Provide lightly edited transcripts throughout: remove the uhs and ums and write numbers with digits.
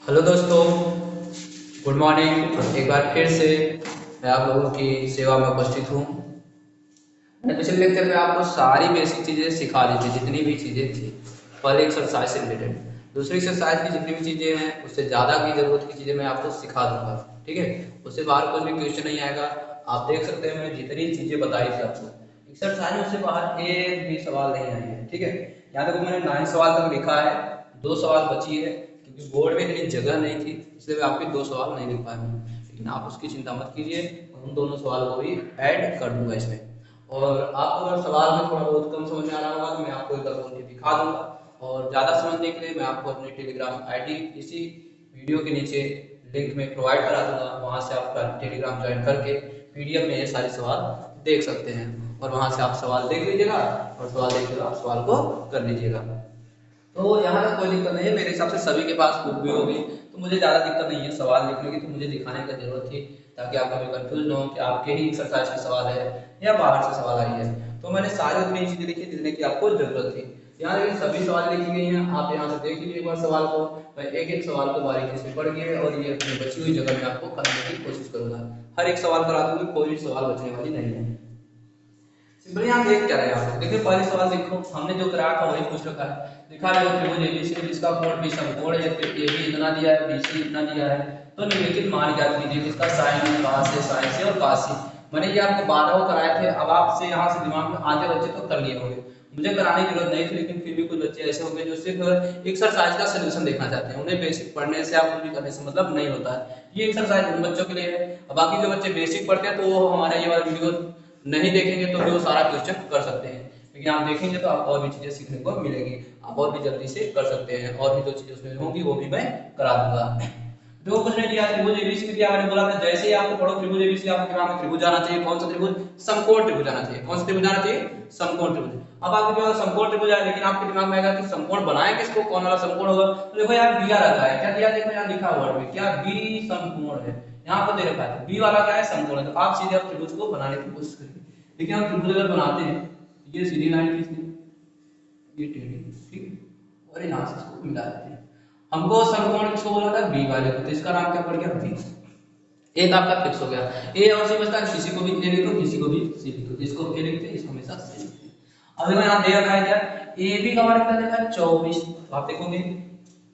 Hello दोस्तों, good morning. एक बार फिर से मैं आप लोगों की सेवा में उपस्थित हूँ। मैंने पिछले लेक्चर में आपको सारी बेसिक चीज़ें सिखा दी थी, जितनी भी चीज़ें थी पहले एक्सरसाइज से रिलेटेड। दूसरी एक्सरसाइज की जितनी भी चीज़ें हैं उससे ज़्यादा की ज़रूरत की चीज़ें मैं आपको सिखा दूंगा, ठीक है। उससे बाहर कोई भी क्वेश्चन नहीं आएगा। आप देख सकते हैं मैंने जितनी चीज़ें बताई थी आपको एक्सरसाइज में, उससे बाहर एक भी सवाल नहीं आई है, ठीक है। यहाँ तक मैंने 9 सवाल तक लिखा है, 2 सवाल बची है क्योंकि बोर्ड में इतनी जगह नहीं थी, इसलिए मैं आपके 2 सवाल नहीं लिख पाया हूँ। लेकिन आप उसकी चिंता मत कीजिए, उन दोनों सवाल को भी ऐड कर दूंगा इसमें। और आपको अगर सवाल में थोड़ा बहुत कम समझ में आ रहा होगा तो मैं आपको एक बार बोल के दिखा दूंगा। और ज़्यादा समझने के लिए मैं आपको अपनी टेलीग्राम आईडी इसी वीडियो के नीचे लिंक में प्रोवाइड करा दूंगा। वहाँ से आप टेलीग्राम ज्वाइन करके पीडीएफ में ये सारे सवाल देख सकते हैं और वहाँ से आप सवाल देख लीजिएगा और सवाल देखकर आप सवाल को कर लीजिएगा। तो यहाँ तक कोई दिक्कत नहीं है, मेरे हिसाब से सभी के पास बुक भी होगी, तो मुझे ज़्यादा दिक्कत नहीं है सवाल लिखने की। तो मुझे दिखाने की जरूरत थी ताकि आप कभी कंफ्यूज ना हो कि आपके ही एक्सरसाइज के सवाल है या बाहर से सवाल आई है। तो मैंने सारी उतनी चीज़ें लिखी जितने की आपको जरूरत थी। यहाँ लेकिन सभी सवाल लिखी गई हैं, आप यहाँ से देख लीजिए एक बार सवाल को। मैं एक एक सवाल को बारीकी से पढ़ के और ये अपनी बची हुई जगह में आपको कराने की कोशिश करूंगा। हर एक सवाल करा दूंगी, कोई भी सवाल बचने वाली नहीं है। सिंपली आप देख क्या रहे हैं, आप देखिए पहले सवाल देखो, हमने जो कराया था वही पूछ रखा है। दिखा रहे हो त्रिभुज एबीसी जिसका कोण बी समकोण है, ए बी इतना दिया है, बीसी इतना दिया है। तो निम्नलिखित मान ज्ञात कीजिए जिसका साइन कॉस है, साइन से और कॉस से। मैंने ये आपको 12 कराए थे, अब आपसे यहाँ से दिमाग में आधे बच्चे तो कर लिए होंगे, मुझे कराने की जरूरत नहीं थी, लेकिन फिर भी कुछ बच्चे ऐसे होंगे जो सिर्फ एक्सरसाइज का सोल्यूशन देखना चाहते हैं। उन्हें बेसिक पढ़ने से आप कुछ भी करने से मतलब नहीं होता है। ये एक्सरसाइज उन बच्चों के लिए है। अब बाकी जो बच्चे बेसिक पढ़ते हैं तो वो हमारा ये वाला वीडियो नहीं देखेंगे तो भी वो सारा क्वेश्चन कर सकते हैं, लेकिन आप देखेंगे तो आप और भी चीजें सीखने को मिलेगी, आप और भी जल्दी से कर सकते हैं। और भी जो चीजें उसमें होंगी वो भी मैं करा दूंगा। जो कुछ नहीं दिया त्रिभुज एबीसी में दिया, मैंने बोला था जैसे ही आपको पढ़ो त्रिभुज एबीसी आपके दिमाग में त्रिभुज आना चाहिए। कौन सा त्रिभुज? समकोण त्रिभुज आना चाहिए। कौन सा त्रिभुज आना चाहिए? समकोण त्रिभुज। अब आपके दिमाग में समकोण त्रिभुज आया, लेकिन आपके दिमाग में आएगा कि समकोण बनाए किसको, कौन वाला समकोण होगा। तो देखो यार दिया रहता है, क्या दिया, देखो यहाँ लिखा हुआ है क्या, बी समकोण है। यहाँ पर दे रखा है बी वाला क्या है, समकोण है। तो आप सीधे आप त्रिभुज को बनाने की कोशिश करिए। देखिए हम त्रिभुज अगर बनाते हैं, ये सीधी लाइन खींचते हैं, ये टेढ़ी, ठीक है, और यहाँ से इसको मिला देते हैं। हमको समकोण किसको बोला था? बी वाले को, तो इसका नाम क्या पड़ गया? बी। एक आपका फिक्स हो गया। ए और सी बचता है, किसी को भी ए लिखो, किसी को भी सी लिखो, जिसको ए लिखते हैं इसको हमेशा सी लिखते हैं। अब देखो यहाँ दे रखा है क्या, ए बी का मान कितना देखा है? 24। तो आप देखोगे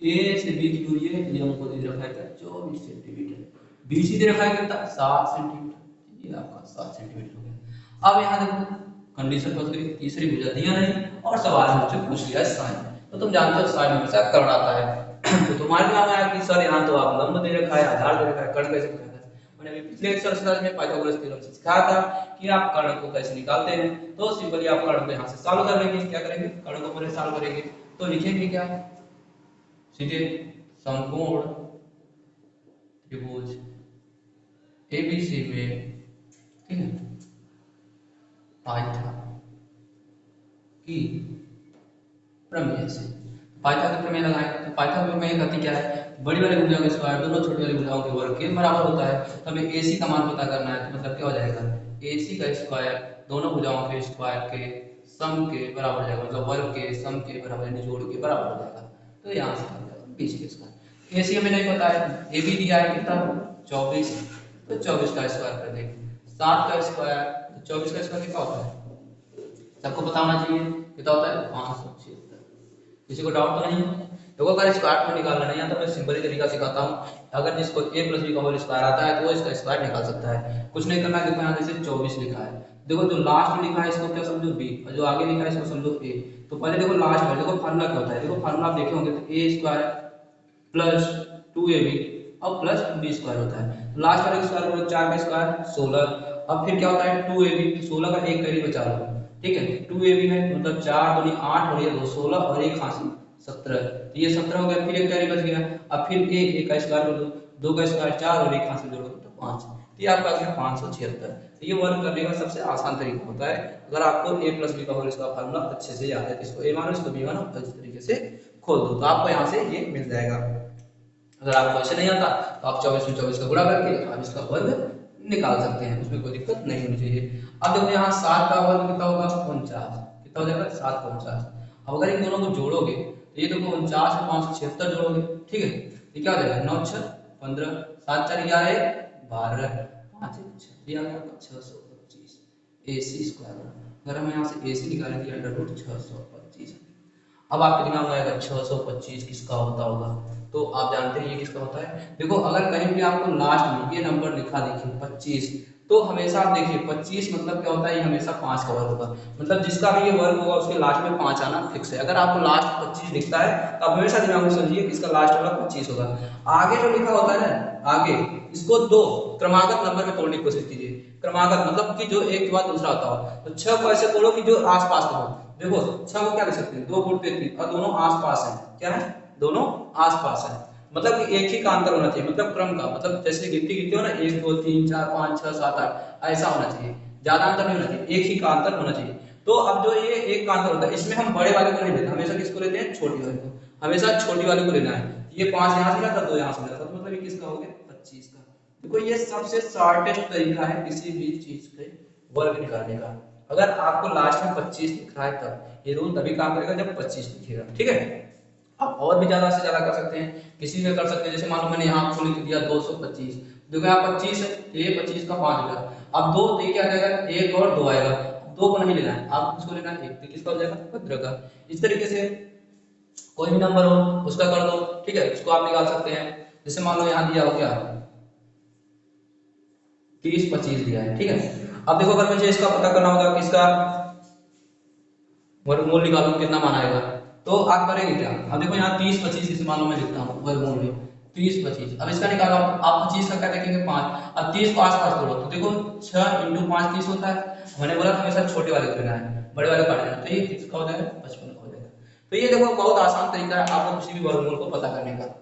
ए से बी की दूरी है, ये हमको दे रखा है क्या? 24 सेंटीमीटर। बी सी दे रखा है कितना? 7 सेंटीमीटर। ये आपका 7 सेंटीमीटर हो गया। अब यहाँ देखो कंडीशन फंस गई, तीसरी भुजा दिया नहीं और सवाल में मुझसे पूछ लिया साइन। तो तुम जानते हो साइन हमेशा कर्ण आता है। तो तुम्हारे दिमाग में आया कि सर यहाँ तो आप लंब दे रखा है, आधार दे रखा है, कर्ण कैसे निकालना है। मैंने अभी पिछले एक्सरसाइज में पाइथागोरस थ्योरम से सिखाया था कि आप कर्ण को कैसे निकालते हैं। तो सिंपली आप कर्ण को यहाँ से सॉल्व कर लेंगे। क्या करेंगे? कर्ण को पहले सॉल्व करेंगे। तो लिखेंगे क्या, सीधे समकोण त्रिभुज एबीसी में, ठीक है, पाइथा की प्रमेय से। पाइथा की प्रमेय लगाएं तो पाइथा की प्रमेय कहती क्या है, बड़ी वाली भुजाओं का स्क्वायर दोनों छोटी वाली भुजाओं के वर्ग के बराबर होता है। तो हमें AC का मान पता करना है, तो मतलब क्या हो जाएगा, AC का स्क्वायर दोनों भुजाओं के स्क्वायर के सम के बराबर हो जाएगा, मतलब वर्ग के सम के बराबर यानी जोड़ के बराबर हो जाएगा। तो यहाँ से आ जाएगा BC का स्क्वायर। AC हमें नहीं पता है, AB दिया है कितना 24, तो 24 का स्क्वायर कर देंगे। 7 का स्क्वायर, तो 24 का स्क्वायर कितना होता है सबको पता होना चाहिए, कितना होता है 576। किसी को डाउट तो नहीं है? देखो अगर स्क्वायर को निकालना नहीं आता तो मैं सिंपल ही तरीका सिखाता हूँ। अगर जिसको a प्लस बी का होल स्क्वायर आता है तो वो इसका स्क्वायर निकाल सकता है। कुछ नहीं करना, देखो यहाँ जैसे 24 लिखा है, देखो जो लास्ट में लिखा है इसको क्या समझो b और जो आगे लिखा है इसको समझो a। तो पहले देखो लास्ट में देखो फार्मूला क्या होता है, देखो फार्मूला आप देखे होंगे तो a स्क्वायर प्लस 2ab और प्लस b स्क्वायर होता है। लास्ट वाले स्क्वायर को 4 का स्क्वायर 16। अब फिर क्या होता है 2ab, 16 का एक करीब बचा लो, ठीक है। 2ab है मतलब 4 दूनी 8 और ये 2 16 और एक हासिल 17, तो ये 17 हो गया। फिर एक कैरी बच गया। अब फिर एक का स्क्वायर कर दो, 2 का स्क्वायर 4 और एक हासिल जोड़ो तो 5। तो ये आपका आ गया 576। तो ये वर्क करने का सबसे आसान तरीका होता है अगर आपको a प्लस बी का होल इसका फार्मूला अच्छे से याद है। इसको a मानो इसको b मानो, इस तरीके से खोल दो तो आपको यहाँ से ये मिल जाएगा। अगर आपको ऐसे नहीं आता तो आप 24 में 24 का गुणा करके आप इसका वर्ग निकाल सकते हैं, उसमें कोई दिक्कत नहीं होनी चाहिए। अब देखो यहाँ 7 का वर्ग कितना होगा 49, कितना हो जाएगा 7 का 49। अब अगर इन दोनों को जोड़ोगे तो ये देखो 49 और 576 जोड़ोगे, ठीक है। ये क्या हो जाएगा 9 6 15, 7 4 11 12, 5 1 6, ये आ गया आपका 625 AC स्क्वायर। अगर हम यहाँ से AC निकालेंगे अंडर रूट 625। अब आपके दिमाग में आएगा 625 किसका होता होगा, तो आप जानते हैं ये किसका होता है। देखो अगर कहीं भी आपको लास्ट में ये नंबर लिखा देखिए 25, तो हमेशा आप देखिए 25 मतलब क्या होता है, ये हमेशा 5 का वर्ग होगा। मतलब जिसका भी ये वर्ग होगा उसके लास्ट में 5 आना फिक्स है। अगर आपको लास्ट 25 दिखता है तो आप हमेशा दिमाग में समझिए कि इसका लास्ट वाला 25 होगा। आगे जो लिखा होता है ना, आगे इसको दो क्रमागत नंबर में तोड़ने की कोशिश कीजिए। क्रमागत मतलब कि जो एक के बाद दूसरा होता हो, तो 6 को ऐसे तोड़ो कि जो आसपास हो। देखो 6 को क्या लिख सकते हैं, 2 गुण 33, और दोनों आसपास हैं। क्या है, दोनों आसपास हैं, मतलब कि एक ही का अंतर होना चाहिए, मतलब क्रम का, मतलब जैसे गिनती गिनती हो ना 1 2 3 4 5 6 7 8 ऐसा होना चाहिए, ज्यादा अंतर नहीं होना चाहिए, एक ही का अंतर होना चाहिए। तो अब जो ये एक का अंतर होता है इसमें हम बड़े वाले को नहीं लेते, हमेशा किसको लेते हैं, छोटी वाले को। हमेशा छोटी वाले को लेना है। ये 5 यहाँ से था, 2 यहाँ से था, तो मतलब ये किसका हो गया 25 का। देखो ये सबसे शॉर्टेस्ट तरीका है किसी भी चीज के वर्ग निकालने का। अगर आपको लास्ट में 25 लिख रहा है तब ये रूल तभी काम करेगा जब 25 लिखेगा, ठीक है। आप और भी ज्यादा से ज्यादा कर सकते हैं, किसी में कर सकते हैं। जैसे मान लो मैंने यहाँ आपको लिख दिया 225, देखो यहाँ 25 है, ये 25 का 5 हो गया। अब 2 तो ये क्या आ जाएगा, 1 और 2 आएगा। 2 को नहीं लेना है, आप किसको लेना है, 1, तो किसका हो जाएगा 15 का। इस तरीके से कोई भी नंबर हो उसका कर दो, ठीक है, उसको आप निकाल सकते हैं। जैसे मान लो यहाँ दिया हो क्या 30 25 दिया है, ठीक है। अब देखो अगर मुझे इसका पता करना होगा कि इसका वर्गमूल निकालूं कितना मान आएगा, तो आप करेंगे क्या। अब देखो यहाँ 30 25 इस मान लो मैं लिखता हूँ वर्गमूल में 30 25। अब इसका निकालो आप 25 का क्या देखेंगे 5। अब 30 को आसपास तोड़ो तो देखो 6 × 5 30 होता है। मैंने बोला था हमेशा छोटे वाले को लेना है, बड़े वाले काट देना, तो ये 30 का हो जाएगा 55 का हो जाएगा। तो ये देखो बहुत आसान तरीका है आपको किसी भी वर्गमूल को पता करने का।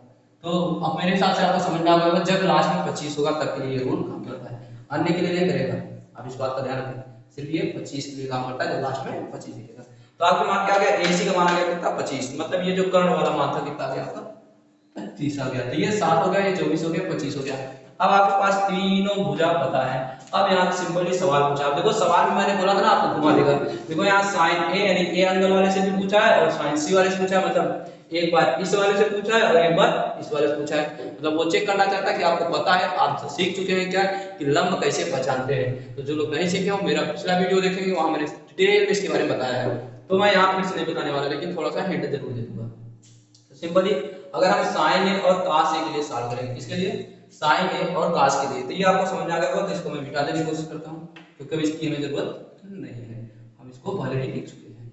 तो अब मेरे हिसाब से आपको समझ में आ गया होगा, जब लास्ट में 25 होगा तब के लिए ये रूल काम करता है, अन्य के लिए नहीं करेगा। आप इस बात का ध्यान रखें, सिर्फ ये 25 के लिए काम करता है जब लास्ट में 25 लिखेगा। तो आपके मान क्या आ गया, AC का मान आ गया कितना 25, मतलब ये जो कर्ण वाला मान था कितना आ गया आपका 30 आ गया। तो ये 7 हो गया, ये 24 हो गया, 25 हो गया। अब आपके पास तीनों भुजा पता है। अब यहाँ सिंपली सवाल पूछा। अब देखो सवाल में मैंने बोला था ना आपको घुमा देगा। देखो यहाँ sin A यानी A एंगल वाले से भी पूछा है और sin C वाले से पूछा है, मतलब एक बार इस वाले से पूछा है और एक बार इस वाले से पूछा है। मतलब वो चेक करना चाहता है कि आपको पता है, आप सीख चुके हैं क्या कि लंब कैसे पहचानते हैं। तो जो लोग नहीं सीखे हो मेरा पिछला वीडियो देखेंगे, वहां मैंने डिटेल में इसके बारे में बताया है। तो मैं यहाँ फिर से नहीं बताने वाला, लेकिन थोड़ा सा हिंट जरूर दे दूंगा। सिंपली अगर हम sin A और cos A के लिए सॉल्व करेंगे, किसके लिए, sin A और cos के लिए, तो ये आपको समझ में आ गया होगा। तो इसको मैं मिटा देने की कोशिश करता हूँ क्योंकि अब इसकी हमें जरूरत नहीं है, हम इसको पहले ही लिख चुके हैं।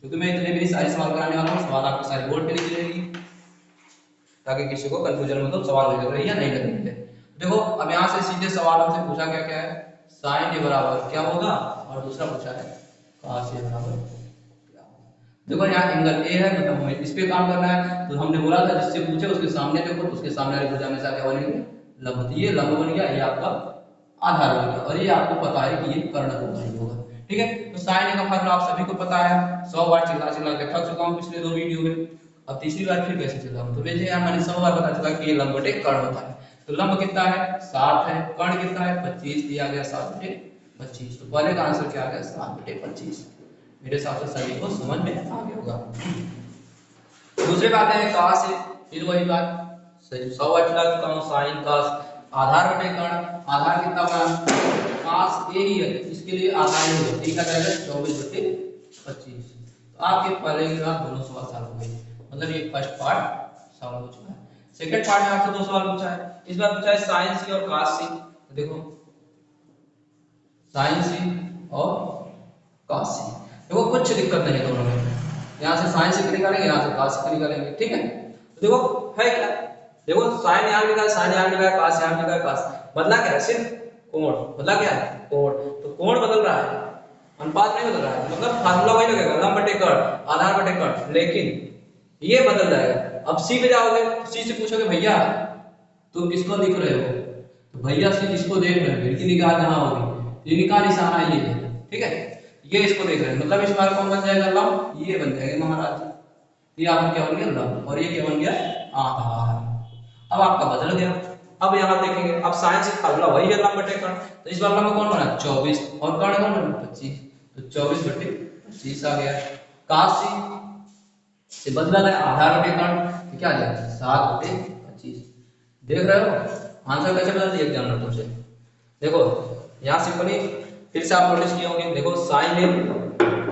क्योंकि मैं इतने भी सारे सवाल कराने वाला हूँ, सवाल आपके सारे बोर्ड पे लिखी रहेगी ताकि किसी को कंफ्यूजन मतलब सवाल लग रही है या नहीं लग रही है। देखो अब यहाँ से सीधे सवाल हमसे पूछा क्या क्या है, sin A बराबर क्या होगा, और दूसरा पूछा है cos A बराबर। देखो यहाँ एंगल ए है, मतलब हमें इस पे काम करना है। तो हमने बोला था जिससे पूछे उसके सामने देखो, तो उसके सामने वाली भुजा में से क्या बनेंगे, लंब। ये लंब बन गया, ये आपका आधार बन गया, और ये आपको पता है कि ये कर्ण होगा ही होगा, ठीक है। तो साइन ए का फार्मूला आप सभी को पता है, 100 बार चिल्ला चिल्ला के थक चुका हूँ पिछले 2 वीडियो में। अब तीसरी बार फिर कैसे चिल्ला हूँ, तो मुझे यहाँ मैंने 100 बार पता चला कि ये लंब बटे कर्ण होता है। तो लंब कितना है 7 है, कर्ण कितना है 25 दिया गया, 7 बटे 25। तो पहले का आंसर क्या आ गया 7 बटे 25। मेरे हिसाब से सभी को समझ में आ गया होगा। दूसरे बात है cos है, फिर वही बात 100 बार चला चुका हूँ, sin cos आधार बटे कर्ण, आधार कितना बना cos A ही है, इसके लिए आधार ही है, ठीक है, 24 बटे 25। तो आपके पहले के बाद दोनों सवाल सॉल्व हो गए, मतलब ये फर्स्ट पार्ट सॉल्व हो चुका है। सेकंड पार्ट में आपसे 2 सवाल पूछा है, इस बार पूछा है sin C और cos C। देखो sin C और cos C, देखो कुछ दिक्कत नहीं दोनों में, यहाँ से साइन से निकालेंगे, यहाँ से cos से निकालेंगे, ठीक है। तो देखो है क्या, देखो साइन यहाँ लिखा है, साइन यहाँ लिखा है, cos यहाँ लिखा है, cos बदला क्या है, सिर्फ कोण बदला, क्या है कोण। तो कोण बदल रहा है, अनुपात नहीं बदल रहा है, मतलब फार्मूला वही लगेगा लंब बटे कर्ण, आधार बटे कर्ण, लेकिन ये बदल जाएगा। अब सी पे जाओगे, सी से पूछोगे भैया तुम किसको लिख रहे हो, तो भैया से किसको देख रहे हो, इनकी निगाह जहाँ होगी, इनका निशाना ये है, ठीक है, ये इसको देख रहे हैं, मतलब इस बार कौन बन जाएगा लंब, ये बन जाएगा महाराज। ये आपका क्या बन गया लंब, और ये क्या बन गया आधार। अब आपका बदल गया। अब यहाँ देखेंगे, अब साइन से फार्मूला वही है लंब बटे कर्ण, तो इस बार लंब कौन बना 24 और कर्ण कौन बना 25, तो 24 बटे 25 आ गया। cos से बदला है आधार बटे कर्ण, तो क्या आ जाएगा 7 बटे 25। देख रहे हो आंसर कैसे बदल दिया एग्जाम में तुमसे। देखो यहाँ सिंपली फिर से आप नोटिस किए होंगे, देखो साइन ए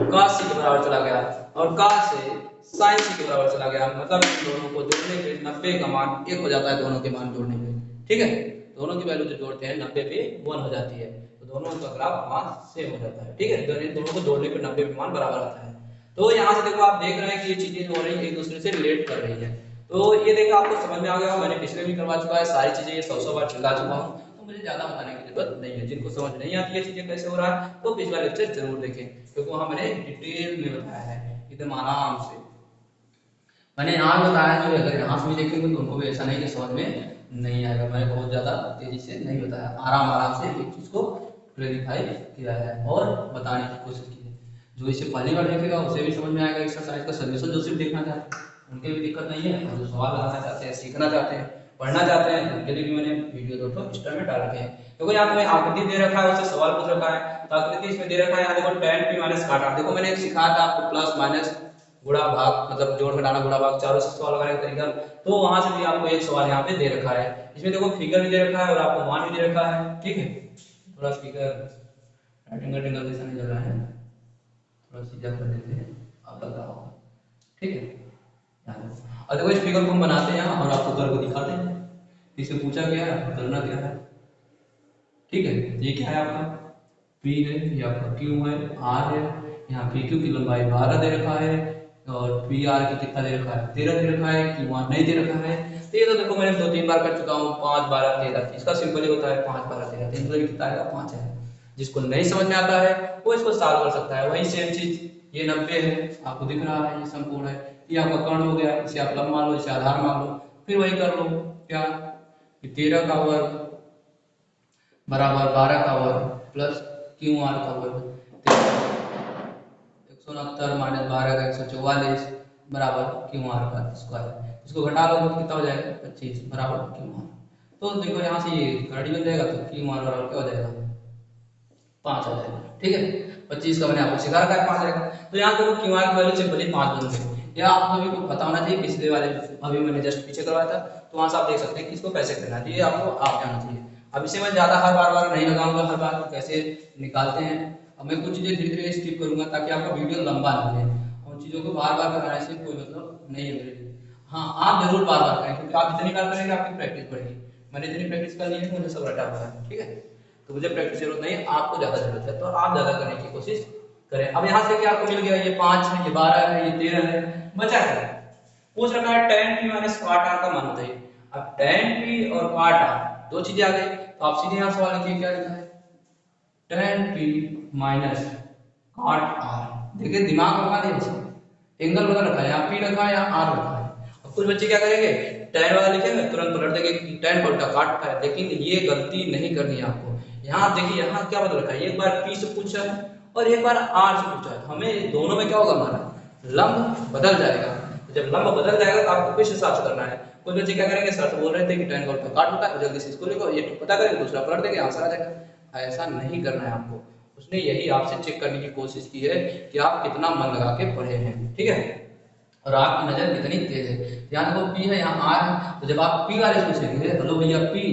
कॉस सी के बराबर चला गया और कॉस से साइन सी के बराबर चला गया, मतलब इन दोनों को जोड़ने पे 90 का मान 1 हो जाता है, दोनों के मान जोड़ने पे, ठीक है। दोनों की वैल्यू जो जोड़ते हैं 90 पे 1 हो जाती है, तो दोनों का ग्राफ मान सेम हो जाता है, ठीक है। तो इन दोनों को जोड़ने पे 90 पे मान बराबर आता है। तो यहाँ से देखो आप देख रहे हैं कि ये चीजें हो रही है एक दूसरे से रिलेट कर रही है। तो ये देखो आपको समझ में आ गया, मैंने पिछले भी करवा चुका है सारी चीजें, ये 100 बार चिल्ला चुका हूँ, तो मुझे ज्यादा बताने की जरूरत नहीं है। जिनको समझ नहीं आती है चीजें कैसे हो रहा है तो पिछला लेक्चर जरूर देखें, क्योंकि वहां मैंने डिटेल में बताया है एकदम आराम से। मैंने यहाँ बताया जो अगर यहाँ से भी देखेंगे तो उनको भी ऐसा नहीं कि समझ में नहीं आएगा, मैंने बहुत ज्यादा तेजी से नहीं बताया, आराम आराम से एक चीज को क्लेरिफाई किया है और बताने की कोशिश की है। जो इसे पहली बार देखेगा उसे भी समझ में आएगा एक्सरसाइज का सोल्यूशन, जो सिर्फ देखना चाहते हैं उनके भी दिक्कत नहीं है, और जो सवाल लगाना चाहते हैं, सीखना चाहते हैं, पढ़ना चाहते हैं, उनके लिए भी मैंने वीडियो दो एक्स्ट्रा में डाल रखे हैं। क्योंकि यहाँ तुम्हें आकृति दे रखा है उससे सवाल पूछ रखा है, तो आकृति इसमें दे रखा है, यहाँ देखो tan p माइनस काट r, देखो मैंने सिखाया था आपको प्लस माइनस गुणा भाग, मतलब जोड़ घटाना गुणा भाग, चारों से सवाल लगाने का तरीका, तो वहां से भी आपको एक सवाल यहाँ पे दे रखा है। इसमें देखो फिगर भी दे रखा है और आपको मान भी दे रखा है, ठीक है। थोड़ा स्पीकर राइटिंग जैसा नहीं लग रहा है, थोड़ा सीधा कर देते हैं, अब लग रहा होगा, ठीक है। और देखो इस फिगर को हम बनाते हैं और आपको करके दिखाते हैं, इसे पूछा गया है करना क्या है, ठीक है। ये क्या है आपका P है, ये आपका Q है, R है, यहाँ PQ की लंबाई 12 दे रखा है और PR की कितना दे रखा है 13 दे रखा है, QR नहीं दे रखा है। तो ये तो देखो मैंने 2-3 बार कर चुका हूँ, 5 12 13, इसका सिंपल ही होता है 5 12 13, 3 मतलब कितना आएगा 5 है। जिसको नहीं समझ में आता है वो इसको सॉल्व कर सकता है। वही सेम चीज ये 90 है, आपको दिख रहा है, ये संपूर्ण है, ये आपका कर्ण हो गया, इसे आप लंब मान लो, इसे आधार मान लो, फिर वही कर लो क्या, 13 का वर्ग बराबर 12 का वर्ग प्लस QR का वर्ग, 169 माइनस 12 का 144 बराबर QR का स्क्वायर, इसको घटा लो तो कितना हो जाएगा 25 बराबर QR। तो देखो यहाँ से ये घड़ी बन जाएगा तो QR बराबर क्या हो जाएगा 5 हो जाएगा, ठीक है। 25 का मैंने आपको सिखा रखा है 5 आएगा, तो यहाँ देखो QR की वैल्यू सिंपली 5 बन गई। या आप सभी को पता होना चाहिए, पिछले वाले अभी मैंने जस्ट पीछे करवाया था, तो वहां से आप देख सकते हैं कि इसको कैसे करना है, ये आपको आप जाना चाहिए। अब इसे मैं ज्यादा हर बार नहीं लगाऊंगा, हर बार कैसे निकालते हैं, अब मैं कुछ चीजें धीरे धीरे स्किप करूंगा ताकि आपका वीडियो लंबा ना हो, उन चीजों को बार बार कराने से कोई मतलब नहीं है मेरे लिए। हाँ आप जरूर बार बार करें, क्योंकि आप जितनी बार करेंगे आपकी प्रैक्टिस बढ़ेगी। मैंने इतनी प्रैक्टिस कर ली है, मुझे सब रटा हुआ है, ठीक है। तो मुझे प्रैक्टिस जरूरत नहीं है, आपको ज्यादा जरूरत है, तो आप ज्यादा करने की कोशिश करें। अब यहाँ से क्या आपको मिल गया, ये 5 है, ये 12 है, ये 13 है, बचा है पूछ रखा है tan p minus cot r का मान बताइए। अब tan p और cot r दो चीजें आ गई, तो आप सीधे यहाँ सवाल लिखिए क्या लिखा है, tan p minus cot r। देखिए दिमाग लगा दिया, इसमें एंगल बदल रखा है, यहाँ p रखा है, यहाँ r रखा है। अब कुछ बच्चे क्या करेंगे, tan वाला लिखेंगे तुरंत पलट देंगे कि tan का उल्टा cot है, लेकिन ये गलती नहीं करनी है आपको। यहाँ देखिए यहाँ क्या बदल रखा है, एक बार p से पूछा है और एक बार r से पूछा है, हमें दोनों में क्या होगा, हमारा लंब बदल जाएगा। जब लंब बदल जाएगा तो आपको किस हिसाब से करना है। कुछ बच्चे क्या करेंगे, सर तो बोल रहे थे कि tan का उल्टा काट होता है, जल्दी से इसको लिखो, ये पता करेंगे दूसरा पलट देंगे आंसर आ जाएगा। ऐसा नहीं करना है आपको, उसने यही आपसे चेक करने की कोशिश की है कि आप कितना मन लगा के पढ़े हैं, ठीक है, और आपकी नजर कितनी तेज है। यहाँ देखो P है, यहाँ R है, तो जब आप P वाले पूछेंगे हेलो भैया P,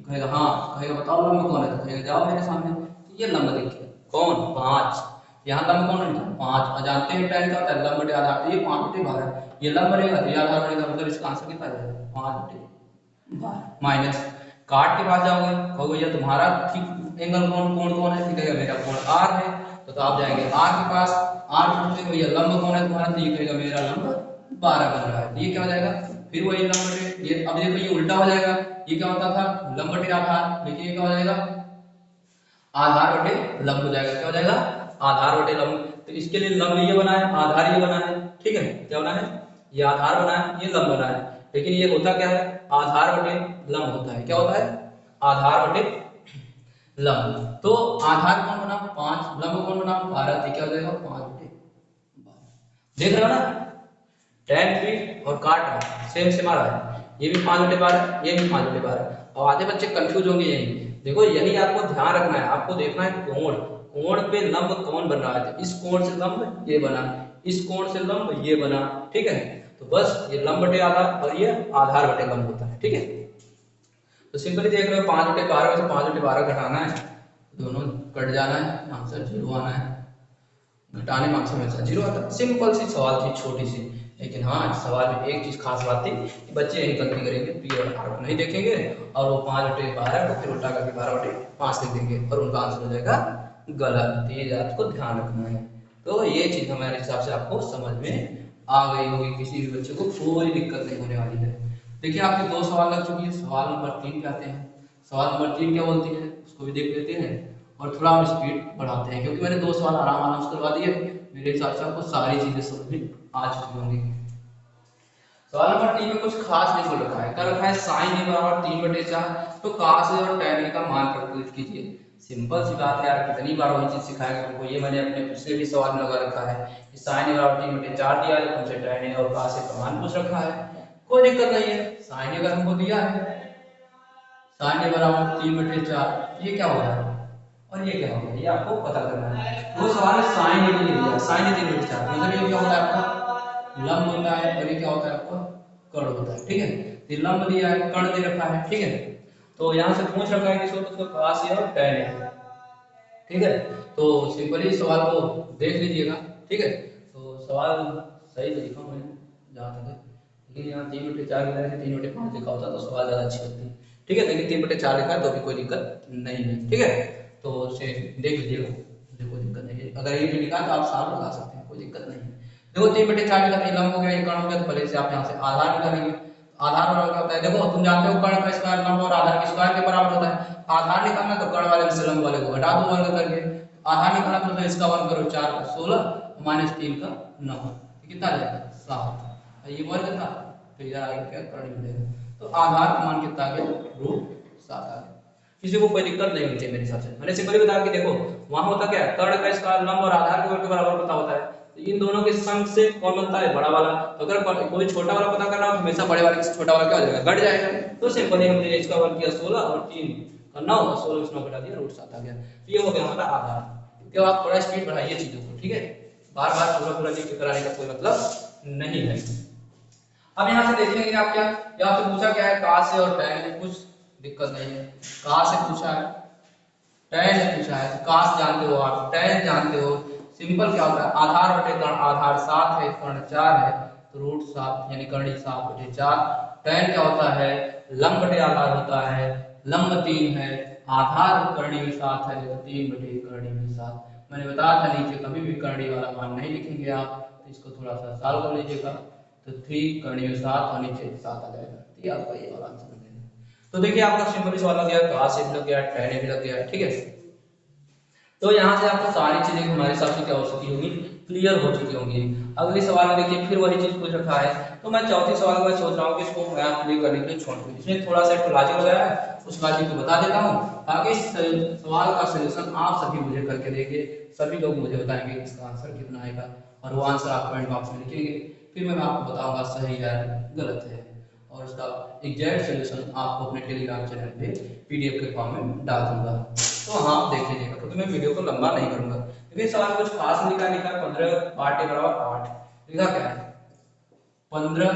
कहेगा हाँ, कहेगा बताओ लंब कौन है, तो कहेगा जाओ मेरे सामने, तो ये लंब देखिए कौन 5, यहाँ लंब कौन है 5, जानते हैं tan का होता है लंब बटे आधार, तो ये 5/12, ये लंब बनेगा तो ये आधार बनेगा, मतलब इसका आंसर कितना आ जाएगा 5/12 माइनस काट के पास जाओगे, कहोगे भैया तुम्हारा ठीक एंगल कोण कौन है, कहेगा मेरा कोण R है, तो आप जाएंगे R के पास, R पूछेंगे भैया लंब कौन है तुम्हारा, तो ये कहेगा मेरा लंब 12 बन रहा है, तो ये क्या हो जाएगा फिर वही लंब बटे ये, अब देखो ये उल्टा हो जाएगा, ये क्या होता था लंब बटे आधार, देखिए ये क्या हो जाएगा आधार बटे लंब हो जाएगा, क्या हो जाएगा आधार बटे लंब। तो इसके लिए लंब ये बना है, आधार ये बना है, ठीक है, क्या बना है ये आधार बना है, ये लंब बना है, लेकिन ये होता क्या है आधार बटे लंब होता है, क्या होता है आधार बटे लंब। तो आधार कौन बना 5, लंब कौन बना 12, तो क्या हो जाएगा 5/12। देख रहे हो ना, tan p और cot r सेम आ रहा है, ये भी 5/12, ये भी 5/12। और आधे बच्चे कंफ्यूज होंगे यही, देखो यही आपको ध्यान रखना है, आपको देखना है कोण, कोण पे लंब कौन बन रहा है, इस कोण से लंब ये बना, इस कोण से लंब ये बना, ठीक है। तो बस ये लंब बटे आधार और ये आधार बटे लंब होता है, ठीक है। तो सिंपली देख रहे हो 5 बटे 12 में से 5 बटे 12 घटाना है, दोनों कट जाना है, आंसर 0 आना है। घटाने में आंसर हमेशा 0 आता है। सिंपल सी सवाल थी, छोटी सी, लेकिन हाँ सवाल में एक चीज खास बात थी कि बच्चे यही गलती करेंगे, पी और आर को नहीं देखेंगे और वो 5 बटे 12 को फिर उल्टा करके 12 बटे 5 लिख देंगे और उनका आंसर हो जाएगा गलत। तो ये आपको ध्यान रखना है। तो ये चीज हमारे हिसाब से आपको समझ में आ गई होगी, किसी भी बच्चे को कोई दिक्कत नहीं होने वाली है। देखिए आपके 2 सवाल लग चुकी है। सवाल नंबर 3 पे आते हैं। सवाल नंबर 3 क्या बोलती है उसको भी देख लेते हैं और थोड़ा हम स्पीड बढ़ाते हैं, क्योंकि मैंने 2 सवाल आराम से करवा दिए। मेरे हिसाब से आपको सारी चीजें समझ में आ चुकी होंगी। सवाल नंबर 3 में कुछ खास नहीं बोल रखा है, कर रखा है साइन ए बराबर 3/4, तो cos ए और tan ए का मान कैलकुलेट कीजिए। सिंपल सी बात है यार, कितनी बार वही चीज सिखाएंगे तुमको। ये मैंने अपने पिछले भी सवाल में लगा रखा है कि साइन ए बराबर 3/4 दिया है, तुमसे tan ए और cos ए का मान पूछ रखा है, कोई दिक्कत नहीं है। साइन ए अगर हमको दिया है, साइन ए बराबर 3/4, ये क्या होगा और ये क्या होगा, ये आपको पता करना है। वो सवाल है साइन ए के लिए दिया, साइन ए 3/4 मतलब ये क्या होता है आपका लंब होता है और ये क्या होता है आपका कर्ण होता है, ठीक है। तो लंब दिया है, कर्ण दे रखा है, ठीक है। तो यहाँ से पूछ रखा है कि इसको cos ए और tan ए, ठीक है। तो सिंपली सवाल को देख लीजिएगा, ठीक है। तो सवाल सही तो लिखा मैंने जहाँ तक है, लेकिन यहाँ 3/4 लिखा है, 3/5 लिखा होता तो सवाल ज़्यादा अच्छी होती, ठीक है। लेकिन 3/4 लिखा है तो भी कोई दिक्कत नहीं है, ठीक है। तो उसे देख लीजिएगा, मुझे कोई दिक्कत नहीं है। अगर ये भी लिखा है तो आप साफ लगा सकते हैं, कोई दिक्कत नहीं है। देखो 3/4 लिखा है, लंब हो गया, ये कर्ण हो गया, तो पहले से आप यहाँ से आधार निकालेंगे। आधार बराबर क्या होता है, देखो तुम जानते हो कर्ण का स्क्वायर लंब और आधार के स्क्वायर के बराबर होता है। आधार निकालना तो कर्ण वाले में से लंब वाले को घटा दो वर्ग करके। आधार निकालना तो इसका वर्ग करो, 4 का 16 -3 का 9, कितना आ जाएगा 7। ये वर्ग था तो इधर आगे क्या कर्ण मिलेगा, तो आधार का मान कितना आ गया √7 आ गया। किसी को कोई दिक्कत नहीं होनी चाहिए मेरे हिसाब से। मैंने सिंपली बताया कि देखो वहां होता क्या है, कर्ण का स्क्वायर लंब और आधार के वर्ग के बराबर पता होता है, तो इन दोनों के सम से कौन बनता है बड़ा वाला। तो अगर कोई छोटा वाला पता करना हो तो हमेशा बड़े वाले से छोटा वाला क्या हो जाएगा घट जाएगा। तो सिंपली हमने इसका वर्ग किया 16 और 3 का 9 और 16 में 9 घटा दिया √7 आ गया। तो ये हो गया हमारा आधार। क्यों आप थोड़ा स्पीड बढ़ाइए चीजों को, ठीक है। बार बार पूरा लिख के कराने का कोई मतलब नहीं है। अब यहाँ से देखेंगे आप क्या, यहाँ से पूछा क्या है cos ए और tan ए, कुछ दिक्कत नहीं है। cos से पूछा है, tan से पूछा है, cos जानते हो आप, tan जानते हो। सिंपल क्या होता है आधार बटे कर्ण, आधार 7 है, कर्ण 4 है, तो √7 यानी कर्ण 7/4। tan क्या होता है लंब बटे आधार होता है, लंब 3 है, आधार कर्णी में 7 है, तो 3/कर्णी में 7। मैंने बताया था नीचे कभी भी कर्णी वाला मान नहीं लिखेंगे आप, तो इसको थोड़ा सा सॉल्व कर लीजिएगा, तो 3 कर्णी में 7 और नीचे 7 आ जाएगा। तो ये आपका ये वाला आंसर हो जाएगा। तो देखिए आपका सिंपल सवाल लग गया, cos ए भी लग गया, tan ए भी लग गया, ठीक है। तो यहाँ से आपको सारी चीजें हमारे हिसाब से क्या हो चुकी होंगी, क्लियर हो चुकी होंगी। अगले सवाल में देखिए फिर वही चीज पूछ रखा है, तो मैं चौथी सवाल में सोच रहा हूँ कि इसको मैं क्लियर करने के लिए छोड़ दूँ। इसमें थोड़ा सा लॉजिक लगाया है, उस लॉजिक को बता देता हूँ ताकि सवाल का सोल्यूशन आप सभी मुझे करके देंगे, सभी लोग मुझे बताएंगे इसका आंसर कितना आएगा और वो आंसर आप कमेंट बॉक्स में लिखेंगे। फिर मैं आपको बताऊंगा सही है गलत है और उसका एग्जैक्ट सोल्यूशन आपको अपने टेलीग्राम चैनल पे पीडीएफ के फॉर्म में डाल दूंगा। तो हाँ देख लीजिएगा, क्योंकि मैं वीडियो को लंबा नहीं करूंगा। लेकिन सवाल कुछ खास लिखा है 15 काट ए बराबर 8 लिखा क्या है, 15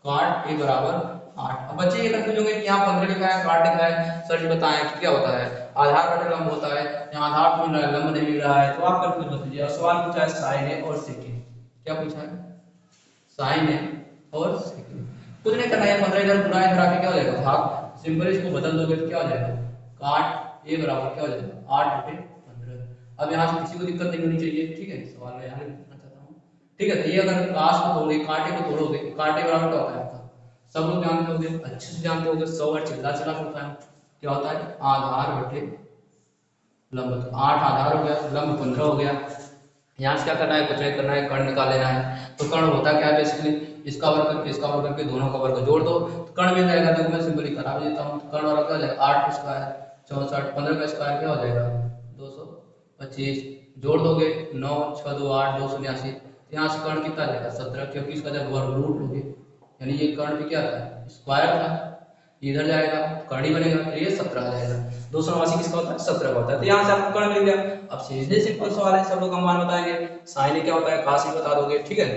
काट ए बराबर 8। अब बच्चे ये कंफ्यूज होंगे कि यहाँ 15 लिखा है काट लिखा है, सर जी बताएं कि क्या होता है, आधार बटे लंब होता है, यहाँ आधार तो मिल रहा है लंब नहीं मिल रहा है, तो आप कंफ्यूज मत कीजिए। सवाल पूछा है साइन ए और सेक ए, क्या पूछा है साइन ए और सेक ए। कुछ नहीं करना है, 15 इधर गुणा इधर आके क्या हो जाएगा भाग, सिंपल इसको बदल दोगे तो क्या हो जाएगा काट ए बराबर क्या हो जाएगा 8/15। अब यहाँ से किसी को दिक्कत नहीं होनी चाहिए, ठीक है। सवाल में यहाँ लिखना चाहता हूँ, ठीक है। तो ये अगर काश को तोड़ोगे कांटे को तोड़ोगे, कांटे बराबर क्या होता है आपका सब लोग जानते होंगे, अच्छे से जानते होंगे, 100 बार चिल्ला चिल्ला होता है, क्या होता है आधार बटे लंब। तो 8 आधार हो गया, लंब 15 हो गया। यहाँ से क्या करना है, कुछ नहीं करना है, कर्ण निकाल लेना है। तो कर्ण होता क्या है बेसिकली, इसका वर्ग करके इसका वर्ग करके दोनों का वर्ग जोड़ दो तो कर्ण मिल जाएगा। देखो मैं सिंपली करा भी देता हूँ, कर्ण वाला क्या हो जाएगा 8 का स्क्वायर 64, 15 का स्क्वायर क्या हो जाएगा 225, जोड़ दोगे 9 6 2 8 289। यहाँ से कर्ण कितना आ जाएगा 17, क्योंकि इसका जब वर्ग रूट लोगे यानी ये कर्ण भी क्या था स्क्वायर था, इधर जाएगा कर्ण ही बनेगा, तो ये 17 आ जाएगा। 289 किसका होता है 17 का होता है। तो यहाँ से आपको कर्ण मिल गया। अब सीधे सिंपल सवाल है, सब लोग हम मान बताएंगे। साइन ए क्या होता है cos ए बता दोगे, ठीक है।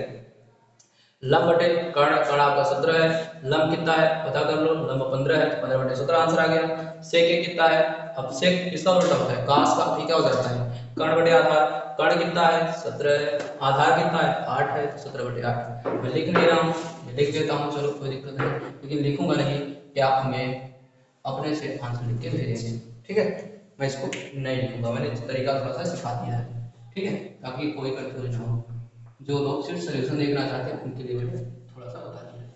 लंब बटे कर्ण, कर्ण आपका 17 है, लंब कितना है पता कर लो, लंब 15 है, 15 बटे 17 आंसर आ गया। सेक ये कितना है, अब सेक किसका उल्टा होता है, काश का, ये क्या हो जाता है कर्ण बटे आधार, कर्ण कितना है 17 है, आधार कितना है 8 है, 17 बटे 8 मैं लिख नहीं रहा हूँ, लिख देता हूँ, चलो कोई दिक्कत नहीं, लेकिन लिखूंगा नहीं कि आप हमें अपने से आंसर लिख के भेजेंगे, ठीक है। मैं इसको नहीं लिखूंगा, मैंने इस तरीका थोड़ा सा सिखा दिया है, ठीक है, ताकि कोई कंफ्यूजन ना हो। जो लोग सिर्फ सोल्यूशन देखना चाहते हैं उनके लिए मैंने थोड़ा सा बता दिया,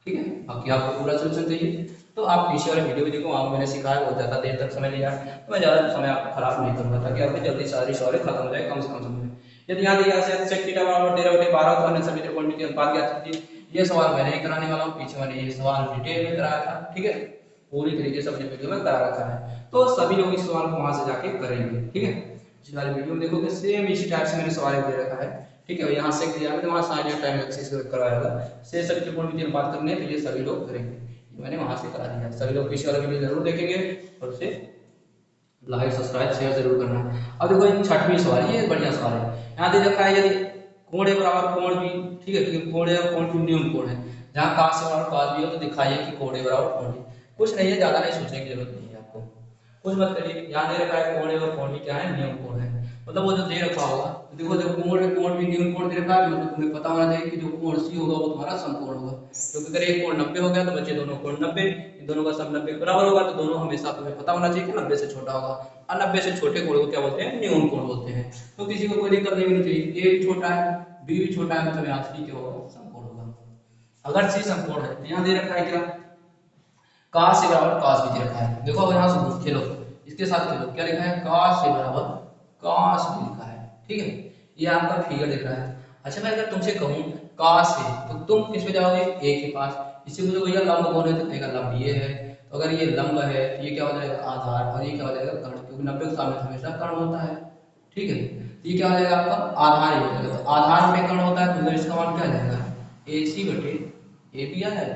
ठीक है। बाकी आपको पूरा सोल्यूशन चाहिए तो आप पीछे वाले वीडियो भी देखो, वहाँ मैंने सिखाया, बहुत ज़्यादा देर तक समय लिया, तो मैं ज़्यादा समय आपको खराब नहीं करूँगा, ताकि आपकी जल्दी सारी सवाल खत्म हो जाए कम से कम समय में। यदि यहाँ दिया है sec थीटा बराबर 13/12 तो अन्य सभी त्रिकोणमितीय अनुपात ज्ञात कीजिए, ये सवाल मैं नहीं कराने वाला हूँ, पीछे मैंने ये सवाल डिटेल में कराया था, ठीक है, पूरी तरीके से अपने वीडियो में करा रखा है, तो सभी लोग इस सवाल को वहां से जाके करेंगे, ठीक है। जिस वाले वीडियो में देखोगे सेम इसी टाइप से मैंने सवाल दे रखा है, ठीक है, यहाँ से दिया है वहाँ साइन टाइम एक्सिस करवाया होगा, से सभी त्रिकोणमितीय अनुपात करने हैं तो ये सभी लोग करेंगे, मैंने वहां से करा दिया, सभी लोग पीछे वाला वीडियो जरूर देखेंगे और उसे लाइक सब्सक्राइब शेयर जरूर करना। अब देखो ये छठवीं सवाल, ये बढ़िया सवाल है, यहाँ दे रखा है यदि कोण ए बराबर कोण बी, ठीक है, क्योंकि कोण ए और कोण बी न्यून कोण है, जहाँ काश से बराबर काश बी हो तो दिखाइए कि कोण ए बराबर कोण बी, कुछ नहीं है, ज्यादा नहीं सोचने की जरूरत नहीं है आपको, कुछ मत करिए, यहाँ दे रखा है कोण ए और कोण बी क्या है न्यून कोण है, मतलब वो जो दे रखा होगा, देखो जब कोण बी न्यून कोण दे रखा है मतलब तुम्हें पता होना चाहिए कि जो कोण सी होगा वो तुम्हारा समकोण होगा, क्योंकि अगर एक कोण 90 हो गया तो बचे दोनों कोण 90, इन दोनों का सम 90 बराबर होगा, तो दोनों हमेशा तुम्हें पता होना चाहिए कि 90 से छोटा होगा, और 90 से छोटे कोण को क्या बोलते हैं न्यून कोण बोलते हैं, तो किसी को कोई दिक्कत नहीं होनी चाहिए, ए भी छोटा है बी भी छोटा है, मतलब यहाँ सी क्या होगा समकोण होगा। अगर सी समकोण है तो यहाँ दे रखा है क्या काश से बराबर काश भी दे रखा है, देखो अब यहाँ से खेलो इसके साथ खेलो, क्या लिखा है काश से बराबर काश भी लिखा है, ठीक है, ये आपका फिगर दिख रहा है। अच्छा मैं अगर तुमसे कहूँ काश से तो तुम किस पे जाओगे ए के पास, इससे मुझे भैया लंब कौन है तो कहेगा लंब ये है, तो अगर ये लंब है तो ये क्या हो जाएगा आधार, और ये क्या हो जाएगा कर्ण, क्योंकि 90 के सामने हमेशा कर्ण होता है, ठीक है, तो ये क्या हो जाएगा आपका आधार ही हो जाएगा, तो आधार में कर्ण होता है तो इसका मान क्या आ जाएगा ए सी बटे ए बी आ जाएगा,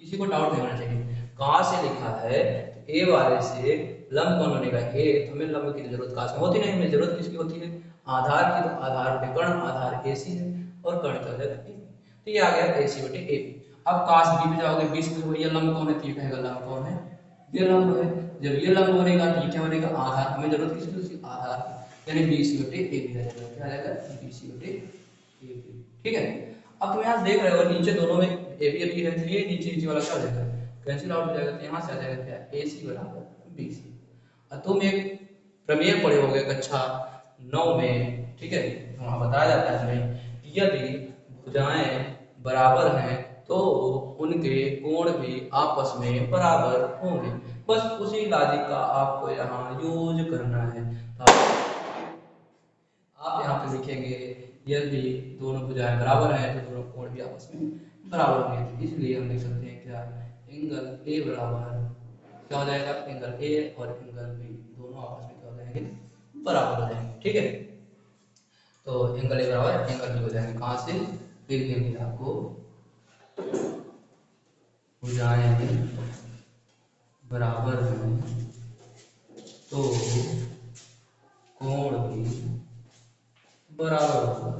किसी को डाउट नहीं होना चाहिए, कहाँ से लिखा है तो ए वाले से लंब कौन बनेगा ए, तो हमें लंब की जरूरत काश में होती नहीं, हमें जरूरत किसकी होती है आधार की, तो आधार पे कर्ण, आधार ए सी है और कर्ण क्या हो जाएगा ए, तो ये आ गया ए सी बटे ए बी। अब काश बी पे जाओगे, बी से भैया लंब कौन है तो ये कहेगा लंब कौन है ये लंब है, जब ये लंब बनेगा तो ये क्या बनेगा आधार, हमें जरूरत किसकी होती है आधार की, यानी बी सी बटे ए बी आ जाएगा, क्या आ जाएगा बी सी बटे ए बी, ठीक है। अब तुम यहाँ देख रहे हो नीचे दोनों में ए बी है, तो ये नीचे नीचे वाला क्या हो जाएगा कैंसिल आउट हो जाएगा, तो यहाँ से आ जाएगा क्या ए सी बराबर बी सी। और तुम एक प्रमेय पढ़े होगे कक्षा 9 में, ठीक है, वहाँ बताया जाता है हमें यदि भुजाएं बराबर हैं तो उनके कोण भी आपस में बराबर होंगे, बस उसी लॉजिक का आपको यहाँ यूज करना है, तो आप यहाँ पे लिखेंगे यदि दोनों भुजाएं बराबर हैं तो दोनों कोण भी आपस में बराबर होंगे, इसलिए हम लिख सकते हैं क्या एंगल ए बराबर क्या हो जाएगा एंगल ए और एंगल बी दोनों आपस में क्या हो जाएंगे बराबर हो जाएंगे, ठीक है, तो एंगल ए बराबर एंगल बी हो जाएंगे, कहाँ से लिख देंगे आपको भुजाएं बराबर हैं तो कोण भी बराबर होगा,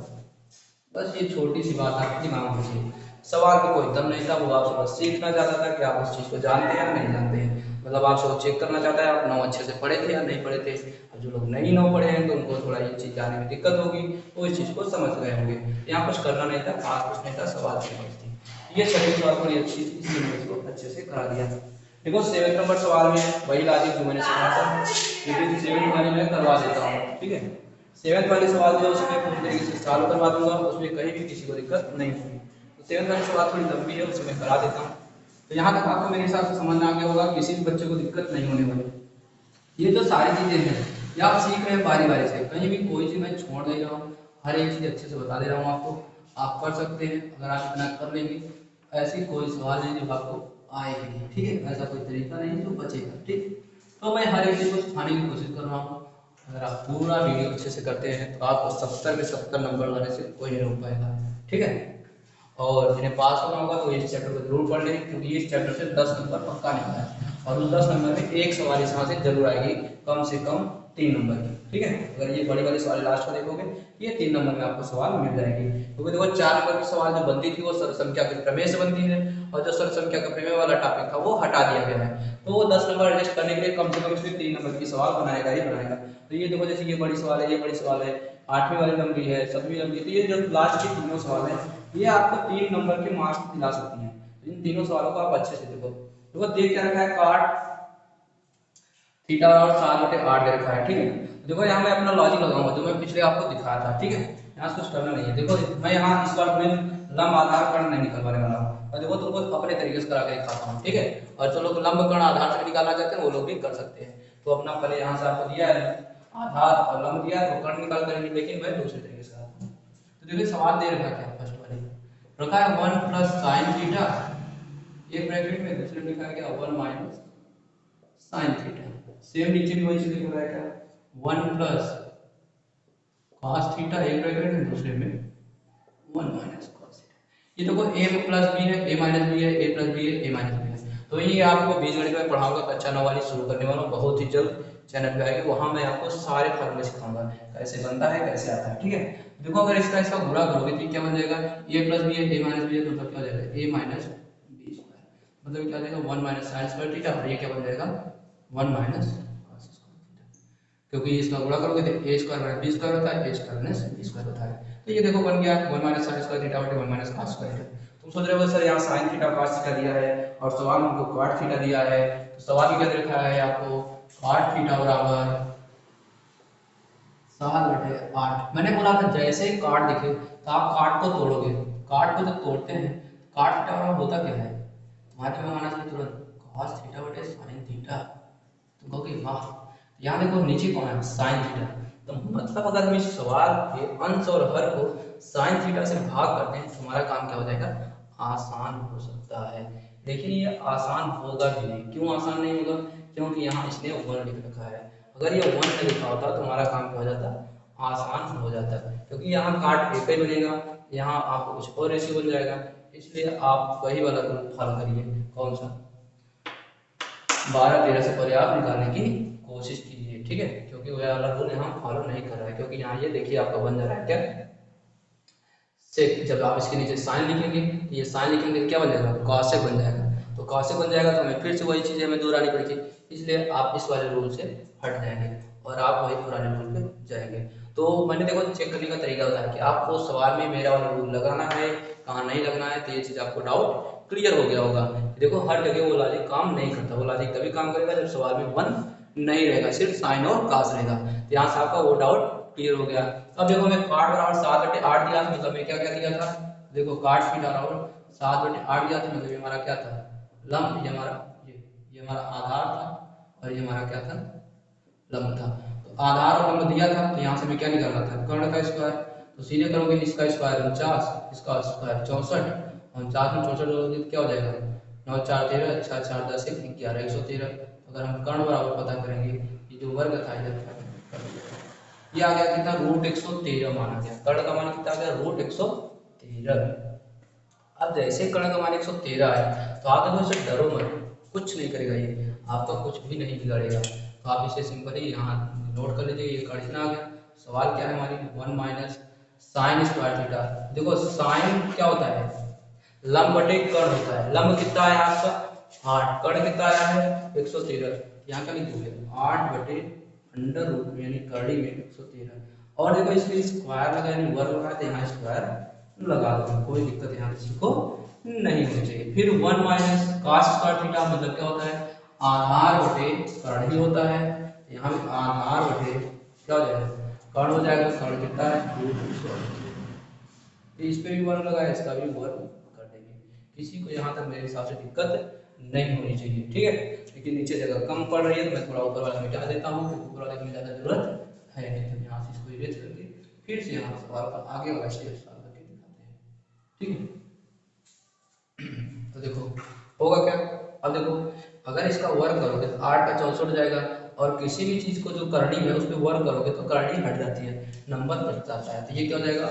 बस ये छोटी सी बात आपके दिमाग में थी, सवाल में कोई दम नहीं था, वो आपसे बस सीखना चाहता था कि आप उस चीज़ को जानते हैं या नहीं जानते हैं, मतलब आपसे वो चेक करना चाहता है आप 9 अच्छे से पढ़े थे या नहीं पढ़े थे, और जो लोग नहीं 9 पढ़े हैं तो उनको थोड़ा ये चीज़ जानने में दिक्कत होगी, वो इस चीज़ को समझ गए होंगे, यहाँ कुछ करना नहीं था, खास कुछ नहीं था, सवाल की समझ थी, ये सभी सवाल थोड़ी अच्छी थी इसलिए मैंने इसको अच्छे से करा दिया। देखो 7 नंबर सवाल में वही लॉजिक जो मैंने सिखाया था, 7 वाली मैं करवा देता हूँ, ठीक है, 7 वाले सवाल जो उसमें पूरी तरीके से चालू करवा दूंगा, उसमें कहीं भी किसी को दिक्कत नहीं होगी, तो 7 वाली सवाल थोड़ी लंबी है उसे मैं करा देता हूँ, तो यहाँ तक आपको मेरे हिसाब से समझ में आ गया होगा, किसी भी बच्चे को दिक्कत नहीं होने वाली, ये जो सारी चीज़ें हैं ये आप सीख रहे हैं बारी बारी से, कहीं भी कोई चीज़ मैं छोड़ नहीं रहा हूँ, हर एक चीज़ अच्छे से बता दे रहा हूँ आपको, आप कर सकते हैं अगर आप इतना कर लेंगे, ऐसी कोई सवाल नहीं जो आपको आएगी, ठीक है, ऐसा कोई तरीका नहीं जो बचेगा, ठीक, तो मैं हर एक चीज़ को सिखाने की कोशिश कर रहा हूँ, अगर आप पूरा वीडियो अच्छे से करते हैं तो आपको 70 में 70 नंबर लाने से कोई नहीं रोक पाएगा, ठीक है, और जिन्हें पास होना होगा तो इस चैप्टर को जरूर पढ़ लें, क्योंकि इस चैप्टर से 10 नंबर पक्का निकला है, और उस 10 नंबर में एक सवाल इस से जरूर आएगी, कम से कम 3 नंबर की, ठीक है। अगर ये बड़ी वाली सवाल लास्ट में देखोगे ये 3 नंबर में आपको सवाल मिल जाएगी, क्योंकि देखो 4 नंबर की सवाल जो बनती थी वो सरल संख्या के प्रमेय से बनती है, और जो सरल संख्या का प्रमेय वाला टॉपिक था वो हटा दिया गया है। तो वो 10 नंबर एडजस्ट करने के लिए कम से कम इसमें 3 नंबर की सवाल बनाएगा ही बनाएगा। तो ये देखो जैसे ये बड़ी सवाल है, ये बड़ी सवाल है, 8वीं वाली लंबी है, 7वीं लंबी है, तो ये जो लास्ट की तीनों सवाल है ये आपको 3 नंबर के मार्क्स दिला सकती हैं। इन तीनों सवालों को आप अच्छे से देखो। देखो दे क्या रखा है, काट थीटा और 7/8 दे रखा है, ठीक है। देखो यहाँ मैं अपना लॉजिक लगाऊंगा जो मैं पिछले आपको दिखाया था, ठीक है। यहाँ कुछ करना नहीं है। देखो मैं यहाँ इस बार मैं लंब आधार कर्ण नहीं निकलवाने वाला हूँ, और देखो तुमको अपने तरीके से करा के दिखाता हूँ, ठीक है। और जो लोग लंब कर्ण आधार से निकालना चाहते हैं वो लोग भी कर सकते हैं। तो अपना पहले यहाँ से आपको दिया है आधार और लंब दिया है, तो कर्ण निकाल करेंगे, लेकिन मैं दूसरे तरीके से आता हूँ। तो देखिए सवाल दे रखा है क्या, फर्स्ट वाले रखा है 1 प्लस साइन थीटा, एक ब्रैकेट में, दूसरे में लिखा है क्या 1 माइनस साइन थीटा। सेम नीचे भी वही चीज लिख रहा है क्या 1 प्लस cos थीटा, एक ब्रैकेट में, दूसरे में 1 माइनस cos थीटा। ये देखो a प्लस b है, a माइनस b है, a प्लस b है, a माइनस b है। तो ये आपको बीजगणित में पढ़ाऊंगा, कक्षा 9 वाली शुरू करने वाला हूं, बहुत ही जल्द चैनल पे आएगी, वहां मैं आपको सारे फार्मूले सिखाऊंगा कैसे बनता है कैसे आता है, ठीक है। देखो अगर इसका गुणा करोगे तो क्या बन जाएगा, a प्लस b है, a माइनस b है, तो मतलब क्या हो जाएगा a माइनस b स्क्वायर, मतलब क्या हो जाएगा 1 माइनस साइन स्क्वायर थीटा, और ये क्या बन जाएगा 1 माइनस cos स्क्वायर थीटा, क्योंकि इसका गुणा करोगे तो a square minus b square होता है, a square minus b square होता है। तो ये देखो बन गया 1 माइनस साइन स्क्वायर थीटा बटे 1 माइनस cos स्क्वायर थीटा। तुम सोच रहे हो सर यहाँ साइन थीटा cos थीटा दिया है और सवाल में हमको cot थीटा दिया है, तो सवाल में क्या दे रखा है आपको cot थीटा बराबर 7/8। मैंने बोला था जैसे ही काट दिखे तो आप काट को तोड़ोगे, काट को जब तोड़ते हैं काट थीटा बराबर होता क्या है, तुम्हारे दिमाग में आना चाहिए तुरंत cos थीटा बटे sin थीटा। तुम कहोगे वाह, यहाँ देखो नीचे कौन है sin थीटा, तो मतलब अगर हम इस सवाल के अंश और हर को sin थीटा से भाग करते हैं तो हमारा काम क्या हो जाएगा, आसान हो सकता है। लेकिन ये आसान होगा भी नहीं, क्यों आसान नहीं होगा, क्योंकि यहाँ इसने 1 लिख रखा है। अगर ये 1 नहीं लिखा होता तो हमारा काम क्या हो जाता, आसान हो जाता, क्योंकि यहाँ काट एक ही बनेगा, यहाँ आपको कुछ और रेशियो बन जाएगा। इसलिए आप वही वाला रूल फॉलो करिए, कौन सा 12-13 से परे आप निकालने की कोशिश कीजिए, ठीक है। क्योंकि वह वाला रूल यहाँ फॉलो नहीं कर रहा है, क्योंकि यहाँ ये देखिए आपका बन जा रहा है क्या सेक, जब आप इसके नीचे साइन लिखेंगे तो ये साइन लिखेंगे क्या बन जाएगा कॉसेक बन जाएगा, तो कॉसेक बन जाएगा तो हमें फिर से वही चीज़ हमें दोहरानी पड़ेगी, इसलिए आप इस वाले रूल से हट जाएंगे और आप वही पुराने रूल पे जाएंगे। तो मैंने देखो चेक करने का तरीका बताया कि आपको सवाल में मेरा वाला रूल लगाना है कहाँ नहीं लगना है, तो ये चीज़ आपको डाउट क्लियर हो गया होगा। देखो हर जगह वो लॉजिक काम नहीं करता, वो लॉजिक तभी काम करेगा जब सवाल में 1 नहीं रहेगा, सिर्फ साइन और कास रहेगा। तो यहाँ से आपका वो डाउट क्लियर हो गया। अब देखो मैं काट बराबर 7/8 दिया था, मतलब मैं क्या क्या दिया था, देखो काट थीटा बराबर 7/8 दिया था, मतलब ये हमारा क्या था लंब, ये हमारा ये हमारा आधार था और ये हमारा क्या था लंब था। तो आधार और लंब दिया था तो यहाँ से मैं क्या निकालना था कर्ण का स्क्वायर, तो सीधे करोगे इसका स्क्वायर 49, इसका स्क्वायर 64, 49 में 64 जोड़ोगे क्या हो जाएगा 9 4 13, 6 4 10 11 113। अगर हम कर्ण बराबर पता करेंगे, ये जो वर्ग था इधर ये आ गया कितना √113 माना गया, कर्ण का मान कितना आ गया √113। अब जैसे कर्ण का मान 113 है तो आप देखो इसे डरो मत, कुछ नहीं करेगा ये, आपका कुछ भी नहीं बिगाड़ेगा। तो आप इसे सिंपली यहाँ नोट कर लीजिए, ये कर्ण आ गया। सवाल क्या है हमारी 1 माइनस साइन स्क्वायर थीटा। देखो साइन क्या होता है लंब बटे कर्ण होता है, लंब कितना है आपका 8, कर्ण कितना आया है 113, यहाँ का लिख दोगे 8/√, यानी कड़ी में 113। और देखो इसमें स्क्वायर लगा यानी वर्ग लगा तो यहाँ स्क्वायर लगा दो, कोई दिक्कत यहाँ किसी को नहीं होनी चाहिए। फिर 1 माइनस cos स्क्वायर थीटा, मतलब क्या होता है आधार बटे कर्ण ही होता है, यहाँ भी आधार बटे क्या हो जाएगा कर्ण हो जाएगा, कर्ण कितना है √113। इस पे भी वर्ग लगा है, इसका भी वर्ग कर देंगे, किसी को यहाँ तक मेरे हिसाब से दिक्कत नहीं होनी चाहिए, ठीक है। लेकिन नीचे जगह कम पड़ रही है तो मैं थोड़ा ऊपर वाला मिटा देता हूँ, क्योंकि ऊपर वाले की ज़्यादा जरूरत है नहीं। तो यहाँ से इसको इरेज करके फिर से यहाँ सवाल का आगे वाला स्टेप सॉल्व करके दिखाते हैं, ठीक है। तो देखो होगा क्या, अब देखो अगर इसका वर्ग करोगे तो 8 का 64 जाएगा, और किसी भी चीज को जो करनी है उस पर वर्ग करोगे तो करनी हट जाती है, नंबर बच जाता है। तो ये क्या हो जाएगा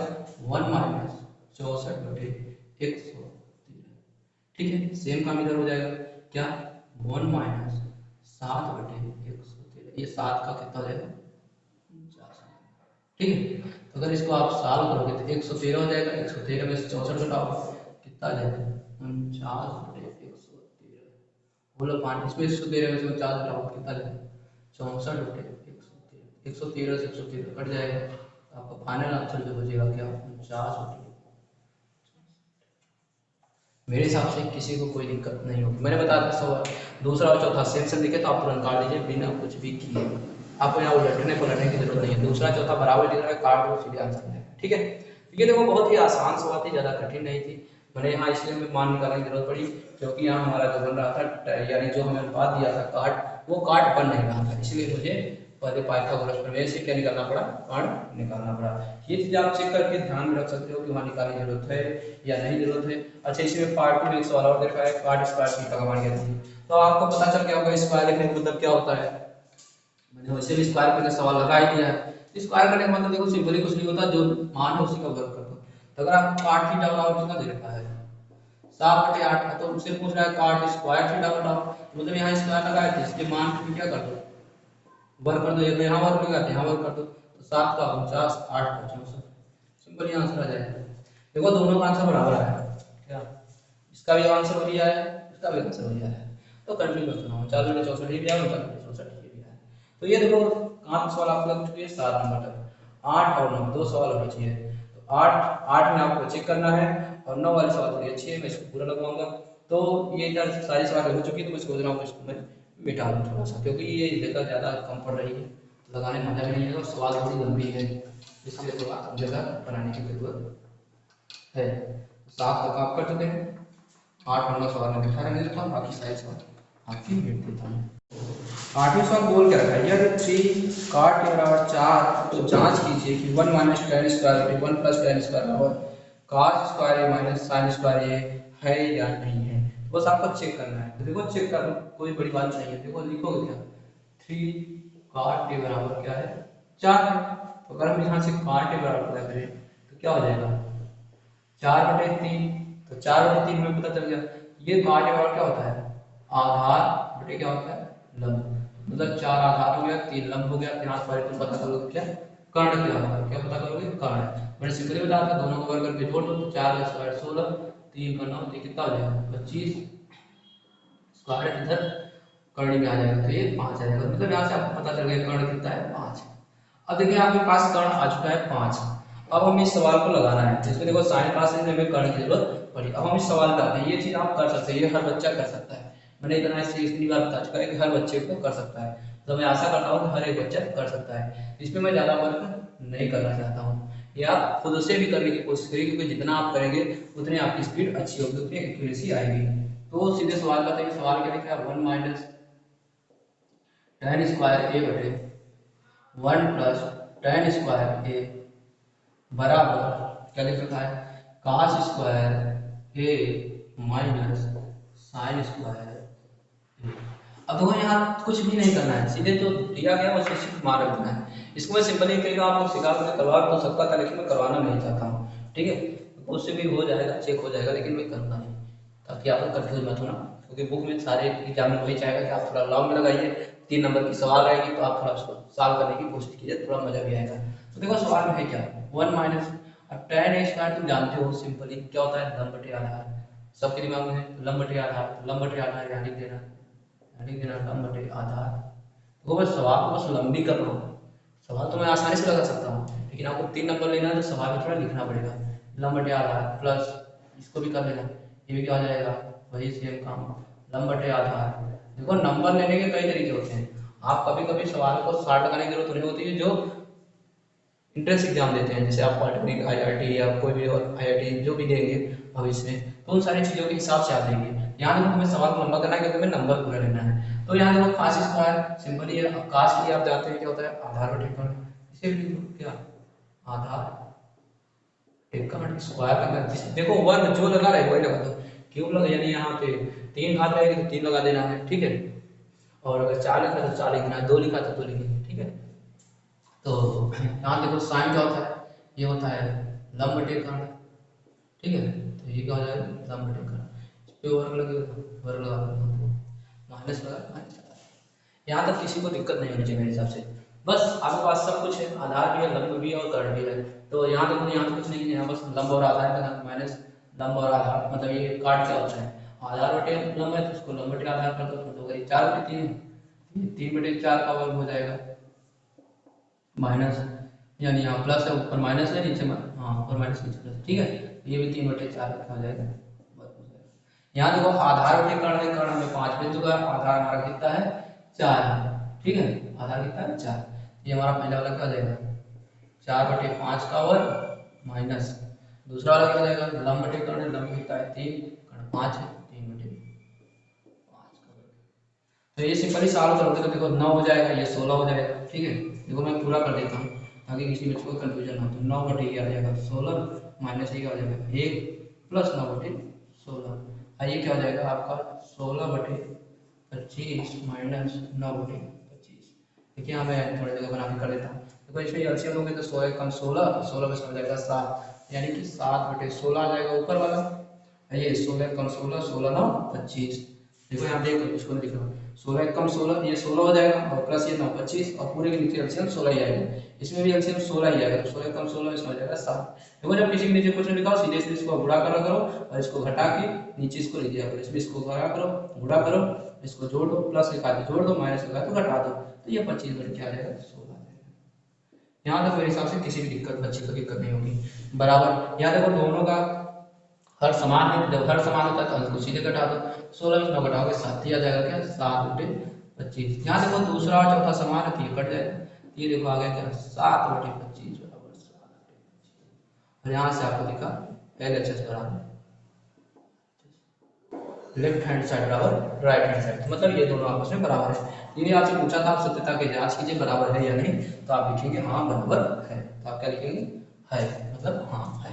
1 माइनस 64/113, ठीक है। सेम काम इधर हो जाएगा क्या 1 माइनस 7/113, ये 7 का कितना हो जाएगा ठीक है। तो अगर इसको आप सॉल्व करोगे तो 113 हो जाएगा, 113 में से 64 घटाओ कितना आ जाएगा 49/113 बोलो 5, इसमें 113 में से 50 घटाओ कितना आ जाएगा 64/113, 113 से 113 कट जाएगा, तो आपका फाइनल आंसर जो बचेगा क्या 49। मेरे हिसाब से किसी को कोई दिक्कत नहीं होगी। मैंने बताया था सवाल दूसरा और चौथा सेक्शन दिखे तो आप तुरंत काट दीजिए बिना कुछ भी किए, आपको यहाँ उलटने पलटने की जरूरत नहीं है। दूसरा चौथा बराबर दिख रहा है, काट दो सीधे आंसर है, ठीक है। तो ये देखो बहुत ही आसान सवाल थी, ज़्यादा कठिन नहीं थी। मैंने यहाँ इसलिए हमें मान निकालने की जरूरत पड़ी क्योंकि यहाँ हमारा जो बन रहा था यानी जो हमें अनुपात दिया था काट, वो काट बन नहीं रहा था, इसलिए मुझे पहले पाइथागोरस प्रमेय से क्या निकालना पड़ा, काट निकालना पड़ा। ये चीज आप चेक करके ध्यान में रख सकते हो कि वहाँ निकालने की जरूरत है या नहीं जरूरत है। अच्छा इसमें पार्ट 2 में एक सवाल और देखा है, काट स्क्वायर थीटा का मान ज्ञात कीजिए। तो आपको पता चल गया होगा स्क्वायर लिखने का मतलब क्या होता है। मैंने वैसे भी स्क्वायर करके सवाल लगा ही दिया है। स्क्वायर करने का मतलब देखो सिंपली कुछ नहीं होता, जो मान है उसी का वर्ग कर दो। तो अगर आप काट थीटा बनाओ कितना दे रखा है 7/8 का, तो मुझसे पूछ रहा है काट स्क्वायर थीटा बताओ, मतलब यहाँ स्क्वायर लगाए थे इसके मान को क्या कर दो वर्ग कर दो, ये तो यहाँ वर्ग लगाते यहाँ वर्ग कर दो, तो 7 का 49, 8 का 64, सिंपल आंसर आ जाएगा। देखो दोनों का आंसर बराबर आया क्या, इसका भी आंसर वही आया है, इसका भी आंसर वही आया है, तो कंफ्यूज मत होना। 49 में 64 ये भी आया, 49 में 64 ये भी आया। तो ये देखो 5 सवाल आप लग चुके हैं 7 नंबर तक, 8 और 9 दो सवाल और बचे हैं। तो 8 में आपको चेक करना है और 9 वाले सवाल थोड़ी अच्छी है, मैं इसको पूरा लगवाऊंगा। तो ये इधर सारी सवाल हो चुकी है, तो मैं सोच रहा हूँ इसको मैं मिटा दूँ थोड़ा सा, क्योंकि ये जगह ज़्यादा कम पड़ रही है, तो लगाने में मजा भी नहीं है और सवाल थोड़ी लंबी है, इसलिए थोड़ा जगह बनाने की जरूरत है। 7 तक आप कर चुके हैं, 8 और 9 सवाल में बिठा रहने देता हूँ, बाकी सारे सवाल आपकी भेज देता हूँ। 8वें सवाल बोल क्या रखा है, यदि 3 काट के बराबर 4 तो जांच कीजिए कि 1 - tan स्क्वायर 1 + tan स्क्वायर बराबर cos square a - sin square a है या नहीं है। बस आपको चेक करना है। तो देखो चेक कर लो, कोई बड़ी बात नहीं है। देखो लिखोगे क्या 3 काट के बराबर क्या है 4 है, तो अगर हम यहाँ से काट के बराबर क्या करें तो क्या हो जाएगा 4/3, तो 4/3 हमें पता चल गया। ये काट के बराबर क्या होता है आधार बटे क्या होता है लंब, मतलब 4 आधार हो गया 3 लंब हो गया। यहाँ पर तुम पता करोगे क्या कर्ण क्या होगा, क्या पता करोगे कर्ण। मैंने सिंपली बताया था दोनों को वर्ग करके जोड़ दो, तो 4 का स्क्वायर 16, 3 का 9, तो कितना हो जाएगा 25, स्क्वायर इधर कर्ण में आ जाएगा तो ये 5 आ जाएगा। मतलब यहाँ से आपको पता चल गया कर्ण कितना है 5। अब देखिए आपके पास कर्ण आ चुका है 5। अब हम इस सवाल को लगाना है, जिसमें देखो साइन क्लासेस में हमें कर्ण की जरूरत पड़ी। अब हम इस सवाल पे आते हैं, ये चीज आप कर सकते हैं, ये हर बच्चा कर सकता है। मैंने इतना इससे इतनी बार बता चुका है कि हर बच्चे को कर सकता है, तो मैं आशा करता हूँ कि हर एक बच्चा कर सकता है। इसमें मैं ज़्यादा वर्क नहीं करना चाहता हूँ, ये आप खुद से भी करने की कोशिश करिए, क्योंकि जितना आप करेंगे उतनी आपकी स्पीड अच्छी होगी, उतनी एक्यूरेसी आएगी। तो सीधे सवाल का तो सवाल क्या लिखा है 1 - tan स्क्वायर a बटे 1 + tan स्क्वायर a बराबर क्या लिख रखा है cos square a - sin square. अब देखो यहाँ कुछ भी नहीं करना है, सीधे जो दिया गया उसको सिर्फ मान रख देना है। इसको मैं सिंपली कहेगा आप लोग सिखा कर करवा तो सबका था, लेकिन मैं करवाना नहीं चाहता हूँ, ठीक है। उससे भी हो जाएगा चेक हो जाएगा, लेकिन मैं करूँगा नहीं, ताकि आप लोग कंफ्यूज मत होना। क्योंकि बुक में सारे एग्जाम में वही चाहेगा कि आप थोड़ा लॉन्ग में लगाइए, 3 नंबर की सवाल रहेगी तो आप थोड़ा उसको सॉल्व करने की कोशिश कीजिए, थोड़ा मजा भी आएगा। तो देखो सवाल में है क्या 1 - अब tan a स्क्वायर तुम जानते हो सिंपली क्या होता है लंब बटे आधार, सबके दिमाग में है लंब बटे आधार, लंब बटे आधार यहाँ लिख देना, लिख देना लंब बटे आधार। वो बस सवाल को बस लंबी कर लो, सवाल तो मैं आसानी से लगा सकता हूँ, लेकिन आपको 3 नंबर लेना है तो सवाल में थोड़ा लिखना पड़ेगा। लंब बटे आधार प्लस इसको भी कर लेना, ये भी क्या हो जाएगा वही सेम काम लंब बटे आधार। देखो नंबर लेने के कई तरीके होते हैं, आप कभी कभी सवाल को शॉर्ट लगाने की जरूरत नहीं होती है। जो इंट्रेंस एग्जाम देते हैं, जैसे आप पॉलिटेक्निक आईआईटी या कोई भी और आईआईटी जो भी देंगे भविष्य में, तो उन सारी चीज़ों के हिसाब से आप देंगे। यहाँ देखो हमें सवाल को लंबा करना है क्योंकि हमें नंबर पूरा लेना है। तो यहाँ देखो cos स्क्वायर सिंपली है, cos के लिए आप जानते हैं क्या होता है आधार बटे कर्ण, इसे भी लिखो क्या आधार बटे कर्ण स्क्वायर का देखो वर्ग जो लगा रहे वही लगा दो, क्यों लगा यानी यहाँ पे 3 घात रहेगी तो 3 लगा देना है, ठीक है। और अगर 4 लिखा तो 4 लिखना है, 2 लिखा तो 2 लिखेंगे, ठीक है। तो यहाँ देखो साइन क्या होता है ये होता है लंब बटे कर्ण, ठीक है। तो ये क्या हो जाएगा लंब बटे कर्ण, इस पे वर्ग लगेगा, वर्ग लगा दो माइनस लगा माइनस लगा। यहाँ तक किसी को दिक्कत नहीं होनी चाहिए मेरे हिसाब से, बस आपके पास सब कुछ है, आधार भी है, लंब भी है और कर्ण भी है। तो यहाँ देखो, यहाँ तो कुछ नहीं है, यहाँ बस लंब और आधार का माइनस लंब और आधार, मतलब ये काट क्या होता है, आधार बटे लंब है तो उसको लंब बटे आधार कर दो, तो वही 4/3, 3/4 का वर्ग हो जाएगा, माइनस, यानी यहाँ प्लस है, ऊपर माइनस है, नीचे हाँ ऊपर माइनस नीचे प्लस, ठीक है, ये भी 3/4 हो जाएगा। यहाँ देखो आधार बटे कर्ण है, कर्ण में 5 मिल चुका है, आधार हमारा कितना है 4 है, ठीक है, आधार कितना है 4, ये हमारा पहला वाला क्या हो जाएगा 4/5 का वर्ग माइनस दूसरा वाला क्या हो जाएगा लंब बटे कर्ण, लंब कितना है 3, कर्ण 5 है, 3/5 का वर्ग। तो ये सिंपली सॉल्व करोगे तो देखो 9 हो जाएगा, ये 16 हो जाएगा, ठीक है, देखो मैं पूरा कर देता हूँ ताकि किसी बच्चे को कंफ्यूजन ना हो। तो 9/ये आ जाएगा 16 माइनस ये क्या हो जाएगा 1 प्लस 9/16, ये क्या हो जाएगा आपका 16/25 माइनस 9/25। देखिए यहाँ मैं थोड़ी जगह बना के कर देता हूँ। देखो इसमें एलसीएम लोगे तो 100 कम 16, 16 में हो जाएगा 7, यानी कि 7/16 आ जाएगा ऊपर वाला, ये 16 कम 16, 16 9 25। देखो यहाँ देखो इसको लिख रहा हूँ, 16 कम 16 ये 16 हो जाएगा और प्लस ये 9 25 और पूरे के नीचे एलसीएम 16 ही आएगा, इसमें भी एलसीएम 16 ही आएगा, तो 16 कम 16 इसमें हो जाएगा 7। देखो जब किसी के नीचे कुछ लिखा हो सीधे सीधे इसको गुणा करा करो और इसको घटा के नीचे इसको लिख दिया करो, इसमें इसको गुणा करो, गुणा करो, इसको जोड़ दो, प्लस लिखा दो जोड़ दो, माइनस लिखा तो घटा दो, तो ये 25 बन के आ जाएगा 16 आ जाएगा। यहाँ तक मेरे हिसाब से किसी भी दिक्कत बच्चे को दिक्कत नहीं होगी। बराबर यहाँ देखो दोनों का हर समान है, जब हर समान होता है तो अंश को सीधे घटा दो, 16 में 9 घटाओगे 7 ही आ जाएगा, क्या 7/25। यहाँ देखो दूसरा और चौथा समान है तो ये कट जाएगा, ये देखो आ गया क्या 7/25 बराबर 7/25। और यहाँ से आपको दिखा LHS बराबर लेफ्ट हैंड साइड बराबर राइट हैंड साइड, मतलब ये दोनों आपस में बराबर है। ये आपसे पूछा था, आप सत्यता की जांच कीजिए बराबर है या नहीं, तो आप लिखेंगे हाँ बराबर है, तो आप क्या लिखेंगे है, मतलब हाँ है,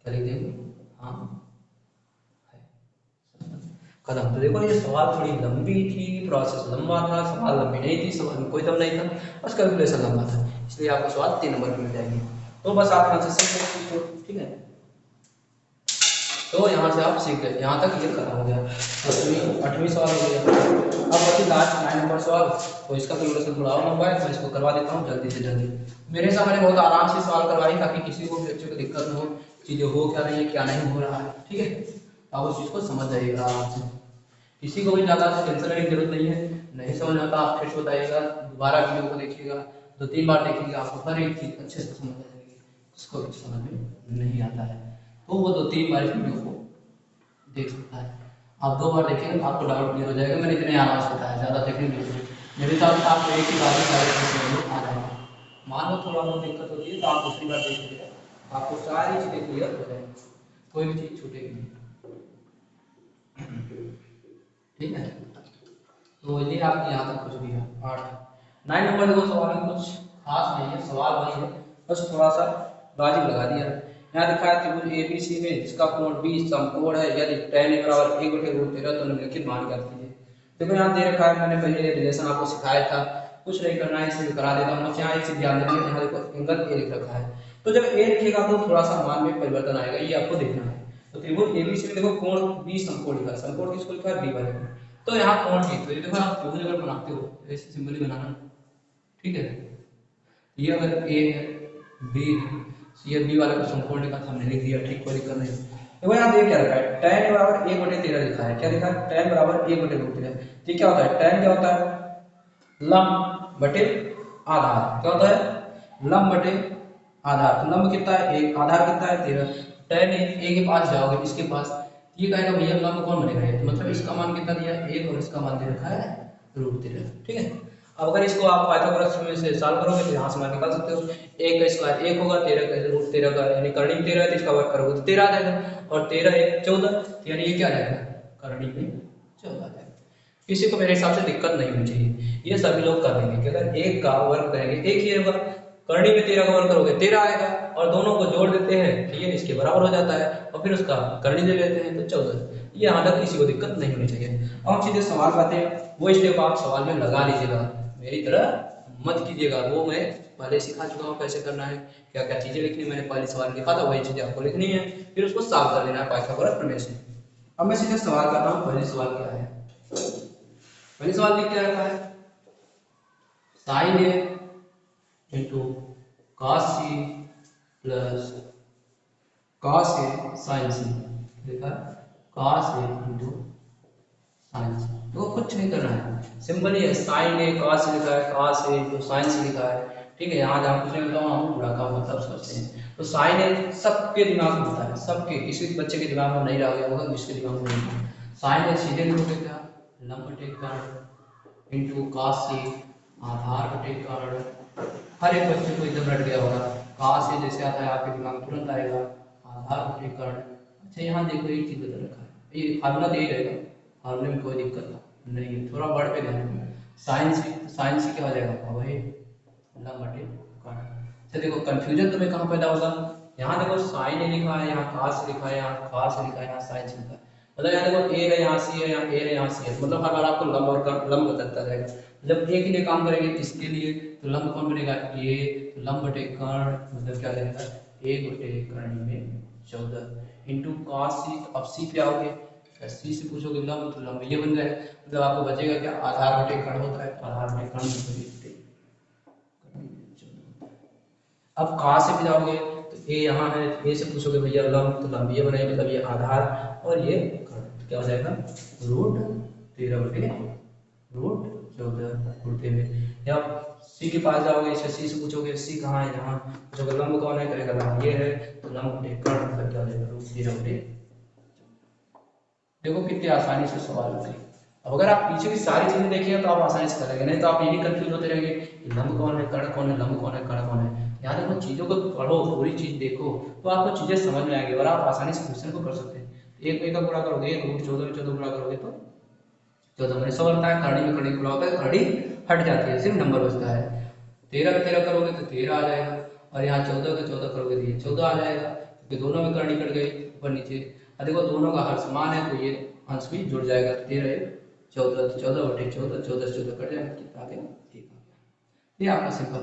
क्या लिख देंगे हाँ है। कदम तो देखो ये सवाल थोड़ी लंबी थी, प्रोसेस लंबा था, सवाल लंबी नहीं थी, सवाल में कोई दम नहीं था, बस कैलकुलेशन लंबा था, इसलिए आपको सवाल 3 नंबर में मिल जाएगी। तो बस आप यहाँ से सीख लो, ठीक है, तो यहाँ से आप सीख गए, यहाँ तक ये खत्म हो गया, 8वीं सवाल हो गया। अब बची लास्ट 9 नंबर सवाल, तो इसका कैलकुलेशन थोड़ा और लंबा है, मैं इसको करवा देता हूँ जल्दी से जल्दी। मेरे हिसाब मैंने बहुत आराम से सवाल करवाई ताकि किसी को भी बच्चे को दिक्कत न हो, चीज़ें हो क्या रही है क्या नहीं हो रहा है, ठीक है, आप उस चीज़ को समझ जाइएगा आराम से, किसी को भी ज़्यादा टेंशन लेने की जरूरत नहीं है। नहीं समझ आता आप फिर से बताइएगा, दोबारा वीडियो को देखिएगा, 2-3 बार देखिएगा, आपको हर एक चीज़ अच्छे से समझ आ जाएगी। जिसको समझ में नहीं आता है तो वो 2-3 बार इस वीडियो को देख सकता है, आप 2 बार देखेंगे तो आपको डाउट क्लियर हो जाएगा। मैंने इतने आराम से बताया, ज़्यादा देखने की जरूरत नहीं, मेरे हिसाब से आपको एक ही बार में सारे क्वेश्चन आ जाएंगे। मान लो थोड़ा बहुत दिक्कत होती है तो आप दूसरी बार देख लीजिएगा, आपको सारी चीज़ें क्लियर हो जाएंगी, कोई भी चीज़ छूटेगी नहीं, ठीक है। तो ये आपके यहाँ तक कुछ भी है 8-9 नंबर देखो सवाल में कुछ खास नहीं है, सवाल वही है, बस थोड़ा सा लॉजिक लगा दिया है। यहाँ दिखा है त्रिभुज ABC में जिसका कोण 20 समकोण है, यदि tan a बराबर 1/√13 तो निम्नलिखित मान ज्ञात कीजिए। देखो यहाँ दे रखा है, मैंने पहले रिलेशन आपको सिखाया था, कुछ नहीं करना है, इसे करा देता हूँ। यहाँ एक चीज ध्यान देना है, यहाँ देखो एंगल A लिख रखा है, तो जब A लिखेगा तो थोड़ा सा मान में परिवर्तन आएगा, ये आपको देखना है। तो त्रिभुज ABC में देखो कोण 20 समकोण लिखा है, समकोण किसको लिखा है B वाले को, तो यहाँ कोण ठीक, तो ये देखो आप त्रिभुज अगर बनाते हो ऐसे सिंबल बनाना, ठीक है, ये अगर A है B है, ये B वाले को समकोण लिखा था, हमने लिख दिया, ठीक, कोई दिक्कत नहीं। देखो यहाँ देख क्या रखा है, tan बराबर 1/13 लिखा है, क्या लिखा है tan बराबर 1/√13। ये क्या होता है, tan क्या होता है लंब बटे आधार, क्या होता है लंब बटे आधार, तो लंब कितना है 1, आधार कितना है 13, tan A के पास जाओगे इसके पास, ये कहेगा भैया लंब कौन बनेगा, तो मतलब इसका मान कितना दिया 1 और इसका मान दे रखा है √13, ठीक है। अब अगर इसको आप पाइथागोरस में से सॉल्व करोगे तो यहाँ से मान निकाल सकते हो, 1 का स्क्वायर 1 होगा, 13 का √13 का यानी करणी में 13 है तो इसका वर्ग करोगे तो 13 आ जाएगा, और 13 1 14, यानी ये क्या आ जाएगा करणी में 14 आ जाएगा। किसी को मेरे हिसाब से दिक्कत नहीं होनी चाहिए, ये सभी लोग कर देंगे कि अगर 1 का वर्ग करेंगे 1 ही होगा, करणी में 13 का वर्ग करोगे 13 आएगा, और दोनों को जोड़ देते हैं तो ये इसके बराबर हो जाता है, और फिर उसका करणी ले लेते हैं तो 14। ये यहाँ तक किसी को दिक्कत नहीं होनी चाहिए। अब सीधे सवाल पाते हैं, वो स्टेप आप सवाल में लगा लीजिएगा, मेरी तरह मत कीजिएगा, वो मैं पहले सिखा चुका हूँ कैसे करना है, क्या क्या चीजें लिखनी है, मैंने पहले सवाल लिखा था वही चीजें आपको लिखनी है, फिर उसको सॉल्व कर लेना है पाइथागोरस प्रमेय से। अब मैं सीधे सवाल करता हूँ, पहले सवाल क्या है, पहले सवाल लिख क्या रखा है sin A into cos C plus cos A sine C, देखा cos A into sine C. तो कुछ नहीं करना है, सिंपल ही है, साइन ए cos लिखा है, cos ए इंटू साइन सी लिखा है, ठीक है। यहाँ जहाँ कुछ नहीं बताऊँ हम पूरा का मतलब सोचते हैं। तो साइन ए सबके दिमाग में होता है, सबके, किसी बच्चे के दिमाग में नहीं रह गया होगा, किसके दिमाग में नहीं। साइन ए सीधे लिखोगे क्या, लंब बटे कर्ण इंटू cos सी आधार बटे कर्ण। हर एक बच्चे को एकदम रट गया होगा, cos से जैसे आता है आपके दिमाग में तुरंत आएगा आधार बटे कर्ण। अच्छा यहाँ देखो एक चीज बदल रखा है, ये फार्मूला दे ही रहेगा, फार्मूले में कोई दिक्कत नहीं है, थोड़ा वर्ड पे ध्यान रखना। साइन सी क्या हो जाएगा, वही लंब बटे कर्ण। अच्छा देखो कंफ्यूजन तुम्हें कहाँ पैदा होगा, यहाँ देखो साइन ए लिखा है, यहाँ cos लिखा है, यहाँ cos लिखा है, यहाँ साइन लिखा है, मतलब यहाँ देखो ए है, यहाँ सी है, यहाँ ए है, यहाँ सी है, मतलब हर बार आपको लंब और लंब बदलता रहेगा। जब एक लिए काम करेंगे इसके लिए तो लंब कौन बनेगा, ए, तो लंब बटे कर्ण मतलब क्या रहेगा, 1 बटे कर्ण में 14 इंटू cos सी। अब सी पे आओगे, सी से पूछोगे लंब, तो लंब ये बन जाएगा, मतलब आपको बचेगा क्या, आधार बटे कर्ण होता है, आधार बटे कर्ण। अब cos से भी जाओगे तो ए यहाँ है, ए से पूछोगे भैया लंब, तो लंब ये बनेगा, मतलब ये आधार और ये कर्ण, तो क्या हो जाएगा रूट 13 बटे रूट 14 उल्टे में। या सी के पास जाओगे, इसे सी से पूछोगे सी कहाँ है, यहाँ पूछोगे लंब कौन है, करेगा लंब ये है, तो लंब बटे कर्ण मतलब क्या हो जाएगा रूट 13 बटे। देखो कितनी आसानी से सवाल होते हैं। अब अगर आप पीछे की सारी चीजें देखिए तो आप आसानी से करेंगे, नहीं तो आप यही कंफ्यूज होते रहेंगे लंब कौन है, कर्ण कौन है, लंब कौन है, कर्ण कौन है। यहाँ देखो चीजों को पढ़ो, पूरी चीज देखो तो आपको चीजें समझ में आएंगी और आप आसानी से क्वेश्चन को कर सकते हैं। एक का गुणा करोगे, रूट 14 में 14 गुणा करोगे तो 14 में 100 बनता है, करनी में करनी गुणा होता है, करनी हट जाती है, सिर्फ नंबर बचता है। 13 में 13 करोगे तो 13 आ जाएगा, और यहाँ 14 का 14 करोगे तो ये 14 आ जाएगा, क्योंकि दोनों में करनी कट गई ऊपर नीचे। और देखो दोनों का हर समान है तो ये अंश भी जुड़ जाएगा, 13 14, तो 14 बटे 14, 14 से 14 कट जाएगा, कितना आ गया, 1 आ गया। ये आपका सिंपल